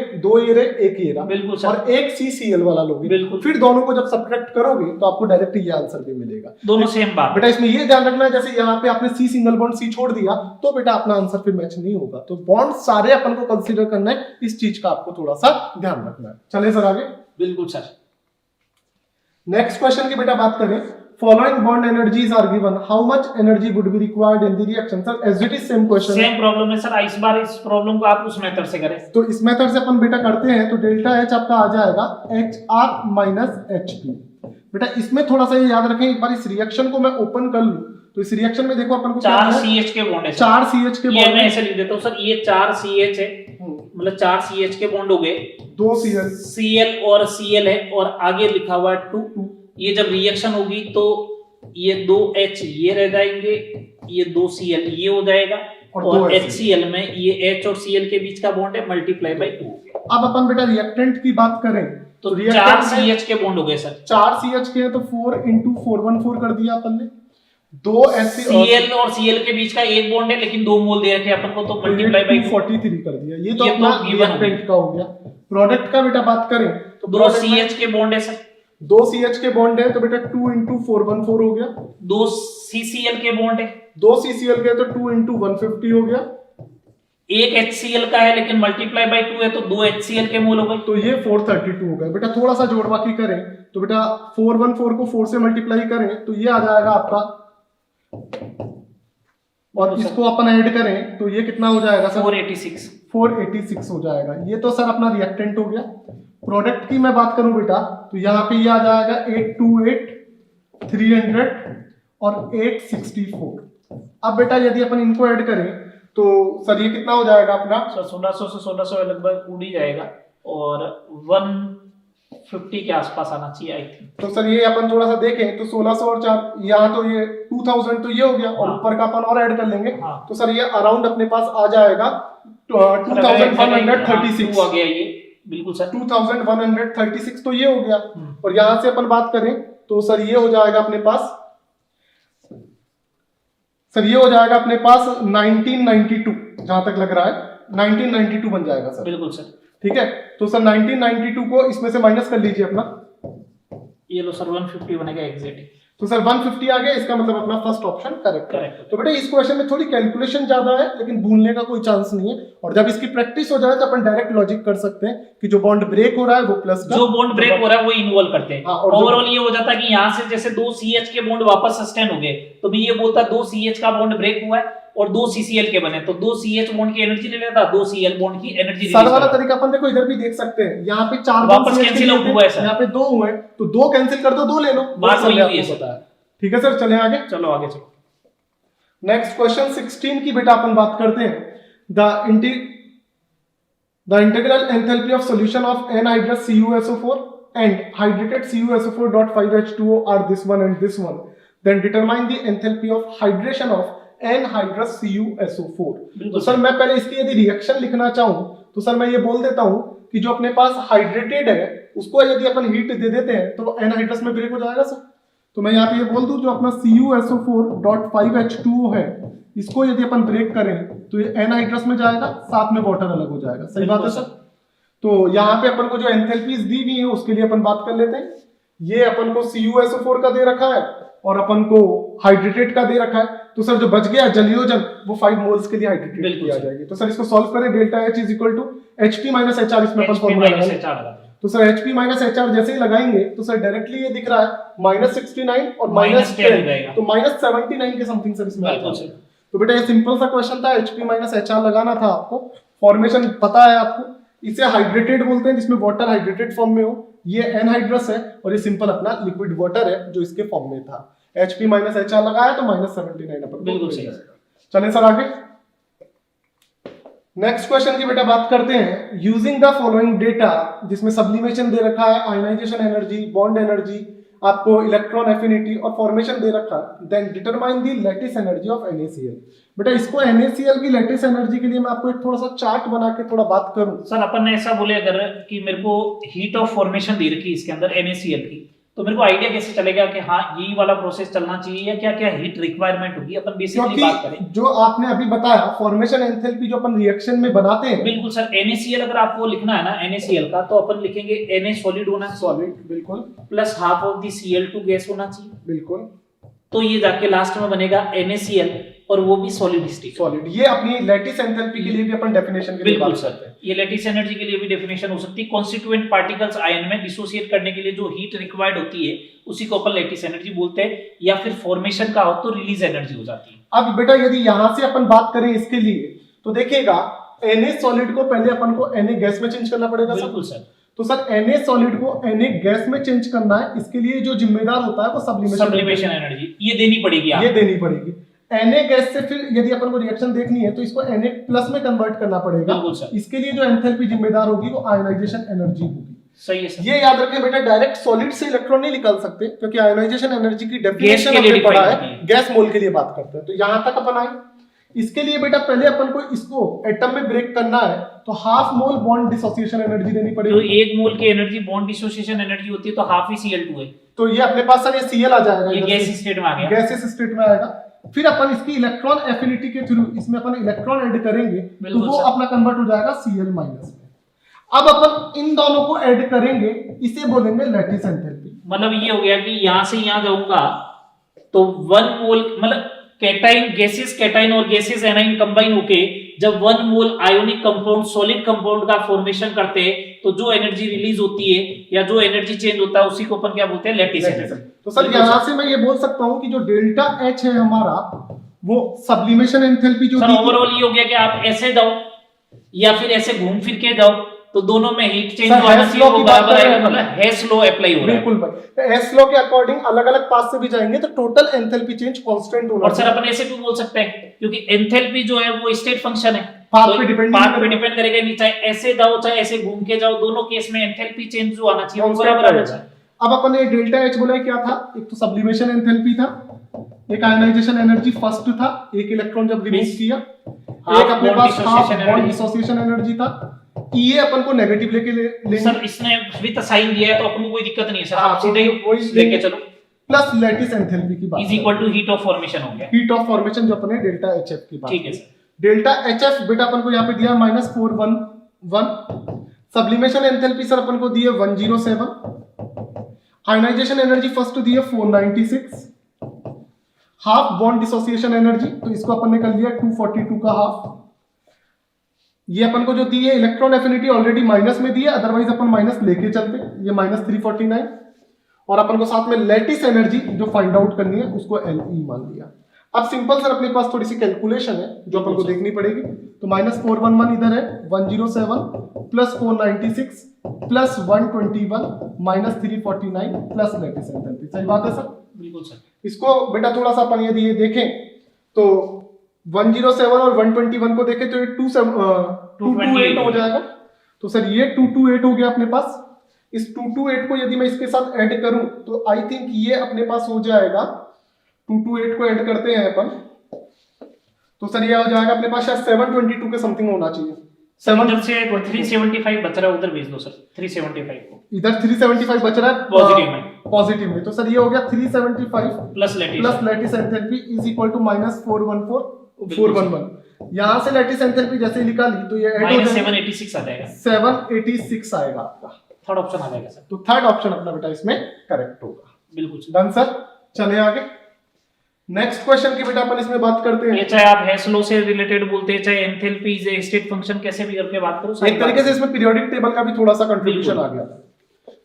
एक ये रहा, बिल्कुल सर, और एक CCl वाला लोगे, बिल्कुल। फिर दोनों को जब सब्ट्रैक्ट करोगे तो आपको डायरेक्ट ये आंसर भी मिलेगा, दोनों सेम बात। बेटा इसमें ये ध्यान रखना है, जैसे यहाँ पे आपने C सिंगल बॉन्ड C छोड़ दिया तो बेटा अपना आंसर फिर मैच नहीं होगा, तो बॉन्ड सारे अपन को कंसीडर करना है, इस चीज का आपको थोड़ा सा ध्यान रखना है। चले सर आगे, बिल्कुल सर। नेक्स्ट क्वेश्चन की बेटा बात करें, following bond energies are given, how much energy would be required in the reaction? Sir as it is same question, same problem है सर, इस बार इस प्रॉब्लम को आप उस मेथड से करें। तो इस मेथड से अपन बेटा करते हैं तो डेल्टा H आपका आ जाएगा HR - HP। बेटा इसमें थोड़ा सा ये याद रखें, एक बार इस रिएक्शन को मैं ओपन कर लूं तो इस रिएक्शन में देखो अपन को 4 CH के बॉन्ड है, 4 CH के बॉन्ड, मैं ऐसे लिख देता हूं सर, ये 4 CH है, मतलब 4 CH के बॉन्ड हो गए, 2 Cl और Cl है और आगे लिखा हुआ है 2। ये जब रिएक्शन होगी तो ये 2H ये रह जाएंगे, ये 2Cl ये हो जाएगा, और HCl में ये H और Cl के बीच का बॉन्ड है मल्टीप्लाई बाय 2। अब अपन बेटा रिएक्टेंट की बात करें तो 4 CH के बॉन्ड हो गए सर, 4 CH के हैं तो 4 × 414 कर दिया अपन ने, 2 Cl और Cl के बीच का एक बॉन्ड है लेकिन 2 मोल दे रखे अपन को, तो मल्टीप्लाई बाय 43 कर दिया, ये तो अपना रिएक्टेंट का हो गया। प्रोडक्ट का बेटा बात करें तो 2 CH के बॉन्ड है सर, 2 CH के बॉन्ड है तो बेटा 2 × 414 हो गया, 2 CCl के बॉन्ड है, 2 CCl के तो 2 × 150 हो गया, एक HCl का है लेकिन मल्टीप्लाई बाय 2 है तो 2 HCl के मोल हो गए, तो ये 432 हो गया। बेटा थोड़ा सा जोड़ बाकी करें तो बेटा 414 को 4 से मल्टीप्लाई करें तो ये आ जाएगा आपका, और इसको अपन ऐड करें तो ये कितना हो जाएगा सर, 486 हो जाएगा। ये तो सर अपना रिएक्टेंट हो गया। प्रोडक्ट की मैं बात करूं बेटा तो यहाँ पे ये आ जाएगा 828, 300 और 864। अब बेटा यदि अपन इनको ऐड करें तो सर ये कितना हो जाएगा अपना? सर 1600 से 1600 लगभग उड़ ही जाएगा और 150 के आसपास आना चाहिए आई थिंक। तो सर ये अपन थोड़ा सा देखें तो 1600 और 4 यहाँ तो ये 2000 तो ये हो गया और ऊपर का अपन और ऐड कर लेंगे। तो सर ये अराउंड अपने पास आ जाएगा 2136 आ गया ये, बिल्कुल सर 2136 तो ये हो गया। और यहाँ से अपन बात करें तो सर ये हो जाएगा अपने पास, सर ये हो जाएगा अपने पास 1992 जहां तक लग रहा है 1992 बन जाएगा सर। बिल्कुल सर ठीक है, तो सर 1992 को इसमें से माइनस कर लीजिए अपना, ये लो सर 150 बनेगा एग्जैक्ट। तो सर 150 आ गया, इसका मतलब अपना फर्स्ट ऑप्शन करेक्ट है। तो बेटा इस क्वेश्चन में थोड़ी कैलकुलेशन ज्यादा है लेकिन भूलने का कोई चांस नहीं है, और जब इसकी प्रैक्टिस हो जाए तो अपन डायरेक्ट लॉजिक कर सकते हैं कि जो बॉन्ड ब्रेक हो रहा है वो प्लस का, जो बॉन्ड ब्रेक हो रहा है वो इन्वॉल्व करते हैं। ओवरऑल ये हो जाता है कि यहाँ से जैसे 2 CH के बॉन्ड वापस सस्टेन हो गए तो मैं ये बोलता 2 CH का बॉन्ड ब्रेक हुआ है और 2 CCl के बने, तो 2 CH बॉन्ड की एनर्जी ले लेता, 2 Cl बॉन्ड की एनर्जी सारा वाला तरीका अपन देखो इधर भी देख सकते हैं, यहाँ पे 4 वापस कैंसिल आउट हुआ है सर, यहाँ पे 2 हुए तो 2 कैंसिल कर दो, 2 ले लो, बात वही हुई है सर। ठीक है सर, चले आगे। चलो आगे चलो। नेक्स्ट क्वेश्चन 16 की बेटा अपन बात करते हैं। The integral enthalpy of solution of anhydrous CuSO4 and hydrated CuSO4.5H2O are this one and this one, then determine the enthalpy of hydration of anhydrous CuSO4। तो सर मैं पहले इसकी यदि रिएक्शन लिखना चाहूं तो सर मैं ये बोल देता हूं कि जो अपने पास हाइड्रेटेड है उसको यदि अपन हीट दे देते हैं तो एनहाइड्रस में ब्रेक हो जाएगा सर। तो मैं यहाँ पे ये बोल दूं जो अपना CuSO4.5H2O है इसको यदि अपन ब्रेक करें तो ये एनहाइड्रस में जाएगा, साथ में वाटर अलग हो जाएगा। सही बात है सर। तो यहाँ पे अपन को जो एंथैल्पीज दी हुई है उसके लिए अपन बात कर लेते हैं। ये अपन को CuSO4 का दे रखा है और अपन को हाइड्रेटेड का दे रखा है, तो सर जो बच गया जलयोजन वो 5 मोल्स के लिए हाइड्रेटेड की आ जाएगी। तो सर इसको सॉल्व करें, delta H is equal to HP minus HR, इसमें अपन फॉर्मूला लगाएंगे। तो सर HP माइनस HR जैसे ही लगाएंगे तो सर डायरेक्टली ये दिख रहा है -69 और -10 तो -79 के समथिंग सर इसमें आता है। तो बेटा ये सिंपल सा क्वेश्चन था, HP माइनस HR लगाना था आपको, फॉर्मेशन पता है आपको, इसे हाइड्रेटेड बोलते हैं जिसमें वाटर हाइड्रेटेड फॉर्म में हो, ये एनहाइड्रस है और ये सिंपल अपना लिक्विड वाटर है जो इसके फॉर्म में था। HP माइनस HR लगाया तो -79 अपन बिल्कुल सही। चलें सर आगे। नेक्स्ट क्वेश्चन की बेटा बात करते हैं। यूजिंग द फॉलोइंग डेटा, जिसमें सब्लिमेशन दे रखा है, आयनाइजेशन एनर्जी, बॉन्ड एनर्जी, आपको इलेक्ट्रॉन एफिनिटी और फॉर्मेशन दे रखा है, then determine the lattice energy of NaCl। बेटा इसको NaCl की लैटिस एनर्जी के लिए मैं आपको एक थोड़ा सा चार्ट बना के थोड़ा बात करूं। सर अपन ने ऐसा बोले अगर कि मेरे को हीट ऑफ फॉर्मेशन दे रखी इसके अंदर NaCl की, तो मेरे को आइडिया कैसे चलेगा कि हाँ यही वाला प्रोसेस चलना चाहिए या क्या क्या हीट रिक्वायरमेंट होगी, अपन बेसिकली बात करें। जो आपने अभी बताया फॉर्मेशन एंथैल्पी जो अपन रिएक्शन में बनाते हैं, बिल्कुल सर। NaCl अगर आपको लिखना है ना NaCl का, तो अपन लिखेंगे Na सॉलिड होना चाहिए, सॉलिड बिल्कुल, plus half of the Cl2 gas होना चाहिए, बिल्कुल। तो ये जाके लास्ट में बनेगा NaCl और वो भी सॉलिड स्टेट। सॉलिड, ये अपनी लैटिस एंथैल्पी के लिए भी अपन डेफिनेशन के लिए बात करते हैं। ये लैटिस एनर्जी के लिए भी डेफिनेशन हो सकती है। कॉन्स्टिट्यूएंट पार्टिकल्स आयन में डिसोसिएट करने के लिए जो हीट रिक्वायर्ड होती है उसी को अपन लैटिस एनर्जी बोलते हैं, या फिर फॉर्मेशन का हो तो रिलीज एनर्जी हो जाती है। अब बेटा यदि यहां से अपन बात करें इसके लिए तो देखिएगा Na सॉलिड को पहले अपन को Na गैस में चेंज करना पड़ेगा। बिल्कुल सर। तो सर Na सॉलिड को Na गैस में चेंज करना है, इसके लिए जो जिम्मेदार होता है वो सब्लिमेशन एनर्जी ये देनी पड़ेगी, ये देनी पड़ेगी। Na गैस से फिर यदि अपन को रिएक्शन देखनी है तो इसको Na प्लस में कन्वर्ट करना पड़ेगा। इसके लिए जो एंथैल्पी जिम्मेदार होगी वो आयनाइजेशन एनर्जी होगी। सही है सर। ये याद रखें बेटा, डायरेक्ट सॉलिड से इलेक्ट्रॉन नहीं निकाल सकते क्योंकि आयनाइजेशन एनर्जी की डेफिनेशन हमने पढ़ा है, गैस मोल के लिए बात करते हैं। तो यहां तक अपन आए। इसके लिए बेटा पहले अपन को इसको एटम में ब्रेक करना है तो half mole bond dissociation energy देनी पड़ेगी। तो 1 मोल की एनर्जी बॉन्ड डिसोसिएशन एनर्जी होती है तो हाफ ही Cl2 है, तो ये अपने पास सर ये Cl आ जाएगा, ये गैस स्टेट में आ गया, गैसेस स्टेट में आएगा। फिर अपन इसकी इलेक्ट्रॉन एफिनिटी के थ्रू इसमें अपन इलेक्ट्रॉन ऐड करेंगे तो वो अपना कन्वर्ट हो जाएगा Cl माइनस में। अब अपन इन दोनों को ऐड करेंगे, इसे बोलेंगे लैटिस एंथैल्पी। मतलब ये हो गया कि यहां से यहां जाऊंगा तो 1 मोल मतलब कैटाइन गैसेस, कैटाइन और गैसेस एनाइन कंबाइन होके जब 1 मोल आयोनिक कंपाउंड सॉलिड कंपाउंड का फॉर्मेशन करते हैं तो जो एनर्जी रिलीज होती है या जो एनर्जी चेंज होता है उसी को अपन क्या बोलते हैं, लैटिस एनर्जी। तो सर यहां से मैं ये बोल सकता हूं कि जो डेल्टा H है हमारा वो सब्लिमेशन एंथैल्पी जो सर ओवरऑल ये हो गया कि आप ऐसे जाओ या फिर ऐसे घूम फिर के जाओ तो दोनों में हीट चेंज सर, होना Hess चाहिए, law वो की बात बराबर कर रहे आएगा, हैं मतलब हेस लॉ अप्लाई हो रहा है। बिल्कुल भाई, एस लॉ के अकॉर्डिंग अलग अलग पाथ से भी जाएंगे तो टोटल एंथैल्पी चेंज कांस्टेंट होना और सर चाहिए। अपन ऐसे भी बोल सकते हैं क्योंकि एंथैल्पी जो है वो स्टेट फंक्शन है, पाथ तो पे डिपेंड पाथ पे डिपेंड करेगा, नहीं चाहे ऐसे जाओ चाहे ऐसे घूम के जाओ, दोनों केस में एंथैल्पी चेंज जो आना चाहिए वो Constant बराबर आना रहेगा। चाहिए। अब अपन ने डेल्टा एच बोला है, क्या था? एक तो सब्लिमेशन एंथैल्पी था, एक आयनाइजेशन एनर्जी फर्स्ट था, एक इलेक्ट्रॉन जब रिमूव किया, एक अपने पास हाफ बॉन्ड डिसोसिएशन एनर्जी था, ये अपन को नेगेटिव लेंगे। सर इसने विद साइन दिया है तो अपन को कोई दिक्कत नहीं है सर, आप तो सीधे वही लेके चलो। प्लस लैटिस एंथैल्पी की बात is equal to heat of formation हो गया, हीट ऑफ फॉर्मेशन जो अपने डेल्टा एचएफ की बात। ठीक है सर। डेल्टा एचएफ बेटा अपन को यहाँ पे दिया -411, सब्लिमेशन एंथैल्पी सर अपन को दिए 107, आयनाइजेशन एनर्जी फर्स्ट दिए 496, हाफ बॉन्ड डिसोसिएशन एनर्जी तो इसको अपन ने कर लिया 242 का हाफ। ये अपन को जो दी है इलेक्ट्रॉन एफिनिटी ऑलरेडी माइनस में दी है, अदरवाइज अपन माइनस लेके चलते, ये -349, और अपन को साथ में लैटिस एनर्जी जो फाइंड आउट करनी है उसको Le मान लिया। अब सिंपल सर अपने पास थोड़ी सी कैलकुलेशन है जो अपन को देखनी पड़ेगी, तो -411 इधर है, 107 plus 496 plus 121 -349 plus lattice enthalpy. सही बात है सर? बिल्कुल सर। इसको बेटा थोड़ा सा अपन यदि ये देखें तो 107 और 121 को देखें तो ये 228 हो जाएगा, तो सर ये 228 हो गया अपने पास। इस 228 को यदि मैं इसके साथ ऐड करूं तो आई थिंक ये अपने पास हो जाएगा, 228 को ऐड करते हैं अपन तो सर ये हो जाएगा अपने पास शायद 722 के समथिंग होना चाहिए। इधर से 375 बच रहा है, उधर भेज दो सर 375 को, इधर 375 बच रहा है पॉजिटिव में, तो सर ये हो गया 375 plus lattice enthalpy is equal to -411। यहां से लैटिस एंथैल्पी जैसे ही निकाली तो ये ऐड हो जाएगा, 786 आ जाएगा, 786 आएगा आपका, थर्ड ऑप्शन आ जाएगा सर। तो थर्ड ऑप्शन अपना बेटा इसमें करेक्ट होगा। बिल्कुल सर। डन सर, चले आगे नेक्स्ट क्वेश्चन की बेटा अपन इसमें बात करते हैं। ये चाहे आप हेस लॉ से रिलेटेड बोलते हैं, चाहे enthalpy is a state function, कैसे भी करके बात करो, एक तरीके से इसमें पीरियोडिक टेबल का भी थोड़ा सा कंट्रीब्यूशन आ गया था।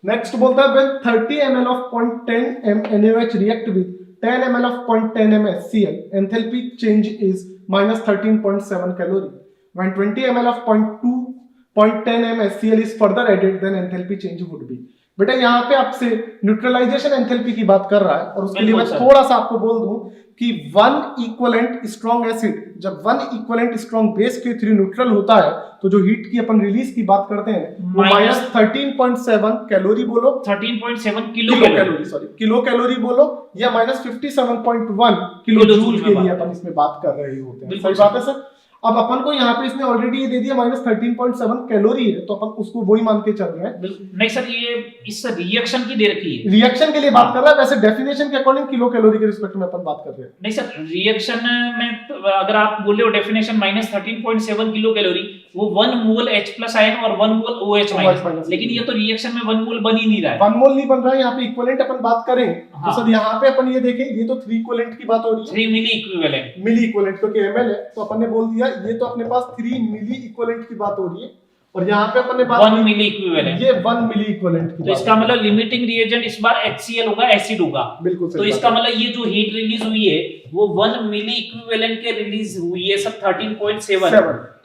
नेक्स्ट बोलता है when 30 ml of 0.10 NaOH react with 10 ml of 0.10 MnHCl, enthalpy change is -13.7 calorie. When 20 ml of 0.10 MnHCl is further added, then enthalpy change would be. बेटा यहाँ पे आपसे न्यूट्रलाइजेशन एंथैल्पी की बात कर रहा है, और उसके लिए मैं थोड़ा सा आपको बोल दूं कि 1 इक्विवेलेंट स्ट्रॉन्ग एसिड जब 1 इक्विवेलेंट स्ट्रॉन्ग बेस के थ्रू न्यूट्रल होता है तो जो हीट की अपन रिलीज की बात करते हैं वो -13.7 कैलोरी बोलो, 13.7 kilo calorie, sorry kilo calorie बोलो, या -57.1 किलो जूल के लिए अपन इसमें बात कर रहे होते हैं। सही बात है सर? अब अपन को यहाँ पे इसने ऑलरेडी ये दे दिया -13.7 कैलोरी है, तो अपन उसको वही मान के चल रहे हैं। नहीं सर, ये इस रिएक्शन की दे रखी है, रिएक्शन के लिए बात कर रहा है, वैसे डेफिनेशन के अकॉर्डिंग किलो कैलोरी के रिस्पेक्ट में अपन बात कर रहे हैं। नहीं सर, रिएक्शन में अगर आप बोल रहे हो डेफिनेशन -13.7 किलो कैलोरी, वो 1 मोल H+ आयन और 1 मोल OH माइनस, लेकिन ये तो रिएक्शन में 1 मोल बन ही नहीं रहा है, 1 मोल नहीं बन रहा है। यहाँ पे इक्विवेलेंट अपन बात करें तो सर यहाँ पे अपन ये देखें, ये तो 3 इक्विवेलेंट की बात हो रही है, 3 मिली इक्विवेलेंट, मिली इक्विवेलेंट क्योंकि ml है, तो अपन ने बोल दिया ये तो अपने पास 3 मिली इक्विवेलेंट की बात हो रही है, और यहाँ पे अपन ने बात 1 मिली इक्विवेलेंट, ये 1 मिली इक्विवेलेंट की तो इसका मतलब लिमिटिंग रिएजेंट इस बार HCl होगा, एसिड होगा। बिल्कुल। तो इसका मतलब ये जो हीट रिलीज हुई है वो 1 मिली इक्विवेलेंट के रिलीज हुई है सब 13.7,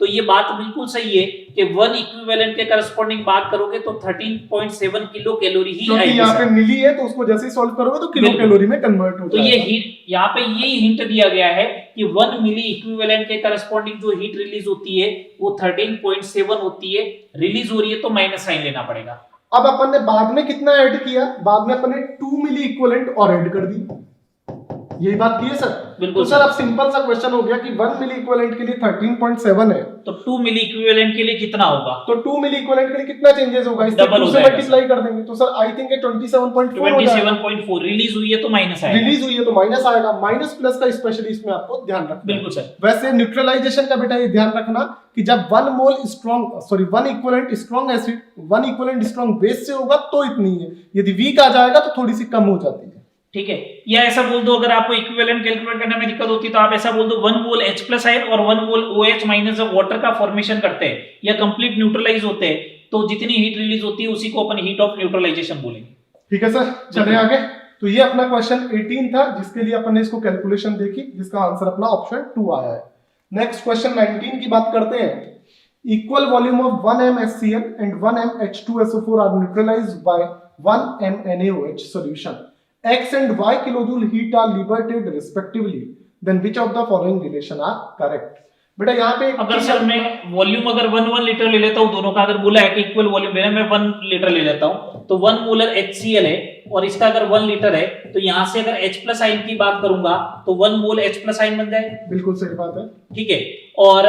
तो ये बात बिल्कुल सही है कि 1 इक्विवेलेंट के करस्पॉन्डिंग बात करोगे तो 13.7 किलो कैलोरी ही आएगी। यहाँ पे मिली है तो उसको जैसे ही सॉल्व करोगे तो किलो कैलोरी में कन्वर्ट हो तो ये हीट यहाँ पे यही हिंट दिया गया है कि 1 मिली इक्विवेलेंट के करस्पॉन्डिंग जो हीट रिलीज होती है वो 13.7 होती है, रिलीज हो रही है तो माइनस साइन लेना पड़ेगा। अब अपन ने बाद में कितना ऐड किया, बाद में अपन ने 2 मिली इक्विवेलेंट और ऐड कर दी, यही बात की है सर? बिल्कुल। तो सर अब सिंपल सा क्वेश्चन हो गया कि 1 मिली इक्विवेलेंट के लिए 13.7 है, तो 2 मिली इक्विवेलेंट के लिए कितना होगा? तो 2 मिली इक्विवेलेंट के लिए कितना चेंजेस होगा? इससे डबल 2 से मल्टीप्लाई कर देंगे, तो सर आई थिंक 27.4 रिलीज हुई है तो माइनस आएगा, रिलीज हुई है तो माइनस आएगा, माइनस प्लस का स्पेशली इसमें आपको ध्यान रखना। बिल्कुल सर। वैसे न्यूट्रलाइजेशन का बेटा ये ध्यान रखना कि जब 1 mole strong, sorry 1 equivalent strong acid 1 equivalent strong base से होगा तो इतनी है, यदि वीक आ जाएगा तो थोड़ी सी कम हो जाती है। ठीक है, या ऐसा बोल दो, अगर आपको इक्विवेलेंट कैलकुलेट करने में दिक्कत होती है तो आप ऐसा बोल दो 1 मोल H+ आयन और 1 मोल OH माइनस जब वाटर का फॉर्मेशन करते हैं या कंप्लीट न्यूट्रलाइज होते हैं तो जितनी हीट रिलीज होती है उसी को अपन हीट ऑफ न्यूट्रलाइजेशन बोलेंगे। ठीक है सर, चले आगे। तो ये अपना क्वेश्चन 18 था जिसके लिए अपन ने इसको कैलकुलेशन देखी, जिसका आंसर अपना ऑप्शन 2 आया है। नेक्स्ट क्वेश्चन 19 की बात करते हैं। equal volume of 1 m HCl and 1 m H2SO4 are neutralized by 1 m NaOH solution. X and Y kilojoule heat are liberated respectively. Then which of the following relation are correct? बेटा यहाँ पे अगर sir मैं volume अगर 1 litre ले लेता हूँ, दोनों का अगर बोला है कि इक्वल वॉल्यूम लेना, मैं 1 लीटर ले लेता हूँ, तो 1 मोलर HCl है और इसका अगर 1 लीटर है, तो यहाँ से अगर H प्लस आयन की बात करूंगा तो 1 मोल H प्लस आयन बन जाएगा। बिल्कुल सही बात है, ठीक है। और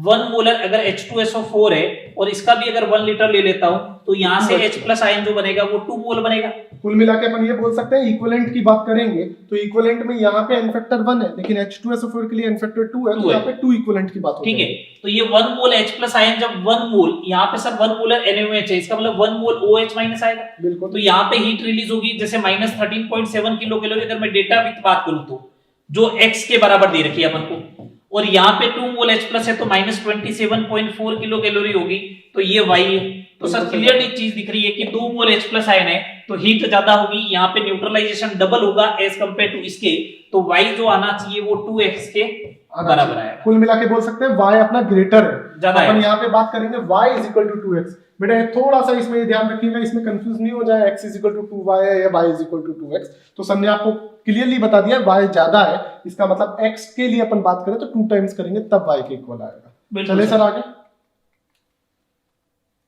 1 मोलर अगर H2SO4 है और इसका भी अगर 1 लीटर ले लेता हूं तो यहां से H प्लस आयन जो बनेगा वो 2 मोल बनेगा। कुल मिला के अपन ये बोल सकते हैं इक्विवेलेंट की बात करेंगे तो इक्विवेलेंट में यहाँ पे n फैक्टर 1 है लेकिन H2SO4 के लिए n फैक्टर 2 है, तो यहाँ पे 2 इक्विवेलेंट की बात होती है। ठीक है, तो ये 1 मोल H प्लस आयन जब 1 मोल, यहाँ पे सर 1 मोलर NaOH है, इसका मतलब 1 मोल OH माइनस आएगा। बिल्कुल। तो यहाँ पे हीट रिलीज होगी जैसे -13.7 किलो कैलोरी, अगर मैं डेटा विथ बात करूं तो जो x के बराबर दे रखी है अपन को, और यहाँ पे 2 मोल H प्लस है तो -27.4 किलो कैलोरी होगी, तो ये y है। तो सर क्लियरली चीज दिख रही है कि 2 मोल H प्लस आयन है तो हीट ज्यादा होगी, यहाँ पे न्यूट्रलाइजेशन डबल होगा एज कंपेयर टू इसके, तो y जो आना चाहिए वो 2x के बराबर आएगा। कुल मिला के बोल सकते हैं y अपना ग्रेटर है, ज्यादा अपन है। यहाँ पे बात करेंगे y = 2x। बेटा थोड़ा सा इसमें ध्यान रखिएगा, इसमें कंफ्यूज नहीं हो जाए x = 2y है या y = 2x। तो सर ने आपको क्लियरली बता दिया y ज्यादा है, इसका मतलब x के लिए अपन बात करें तो 2 टाइम्स करेंगे तब y के इक्वल आएगा। चलिए सर आगे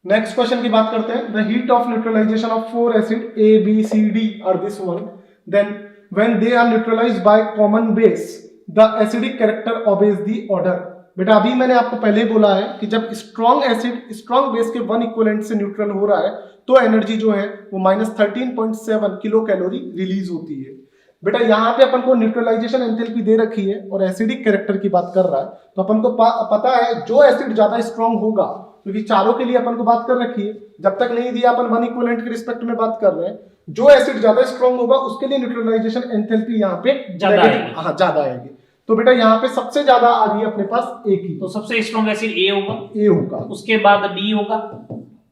नेक्स्ट क्वेश्चन की बात करते हैं। The heat of neutralization of 4 acid A B C D are this one, then when they are neutralized by common base the acidic character obeys the order. बेटा अभी मैंने आपको पहले बोला है कि जब स्ट्रॉन्ग एसिड स्ट्रॉन्ग बेस के 1 इक्विवेलेंट से न्यूट्रल हो रहा है तो एनर्जी जो है वो -13.7 किलो कैलोरी रिलीज होती है। बेटा यहाँ पे अपन को न्यूट्रलाइजेशन एंथैल्पी दे रखी है और एसिडिक कैरेक्टर की बात कर रहा है, तो अपन को पता है जो एसिड ज्यादा स्ट्रॉन्ग होगा, क्योंकि चारों के लिए अपन को बात कर रखी है, जब तक नहीं दिया अपन 1 इक्विवेलेंट के रिस्पेक्ट में बात कर रहे हैं, जो एसिड ज्यादा स्ट्रॉन्ग होगा उसके लिए न्यूट्रलाइजेशन एंथैल्पी यहाँ पे ज्यादा आएगी। तो बेटा यहाँ पे सबसे ज्यादा आ रही है अपने पास A की, तो सबसे स्ट्रॉन्ग एसिड A होगा, उसके बाद D होगा,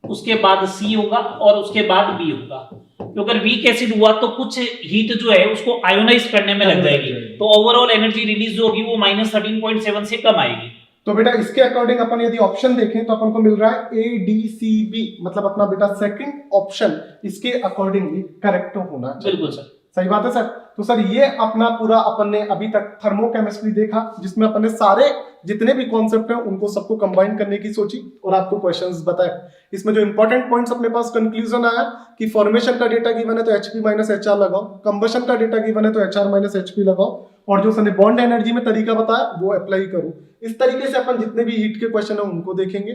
उसके बाद C होगा और उसके बाद B होगा। तो अगर वीक एसिड हुआ तो कुछ हीट जो है उसको आयोनाइज करने में लग जाएगी, तो ओवरऑल एनर्जी रिलीज जो होगी वो -13.7 से कम आएगी। तो बेटा इसके अकॉर्डिंग अपन यदि ऑप्शन देखें तो अपन को मिल रहा है ADCB, मतलब अपना बेटा सेकंड ऑप्शन इसके अकॉर्डिंगली करेक्ट होना चाहिए। बिल्कुल सर, सही बात है सर। तो सर ये अपना पूरा अपन ने अभी तक थर्मोकेमिस्ट्री देखा, जिसमें अपन ने सारे जितने भी कॉन्सेप्ट हैं उनको सबको कंबाइन करने की सोची और आपको क्वेश्चंस बताए। इसमें जो इंपॉर्टेंट पॉइंट्स अपने पास कंक्लूजन आया कि फॉर्मेशन का डेटा गिवन है तो Hp - Hr लगाओ, कंबशन का डेटा गिवन है तो Hr - Hp लगाओ, और जो सर बॉन्ड एनर्जी में तरीका बताया वो अप्लाई करो। इस तरीके से अपन जितने भी हीट के क्वेश्चन है उनको देखेंगे।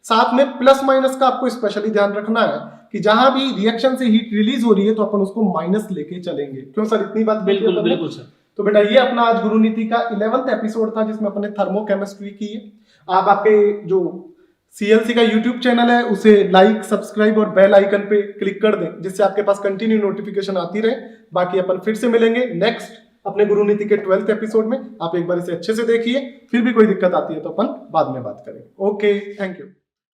साथ में प्लस माइनस का आपको स्पेशली ध्यान रखना है कि जहां भी रिएक्शन से हीट रिलीज हो रही है तो अपन उसको माइनस लेके चलेंगे। क्यों सर, इतनी बात? बिल्कुल सर। तो बेटा ये अपना आज गुरु नीति का 11th एपिसोड था जिसमें अपने थर्मोकेमिस्ट्री की है। आप आपके जो CLC का YouTube चैनल है उसे लाइक, सब्सक्राइब और बेल आइकन पे क्लिक कर दें, जिससे आपके पास कंटिन्यू नोटिफिकेशन आती रहे। बाकी अपन फिर से मिलेंगे नेक्स्ट अपने गुरु नीति के 12th एपिसोड में। आप एक बार इसे अच्छे से देखिए, फिर भी कोई दिक्कत आती है तो अपन बाद में बात करेंगे। Okay, thank you.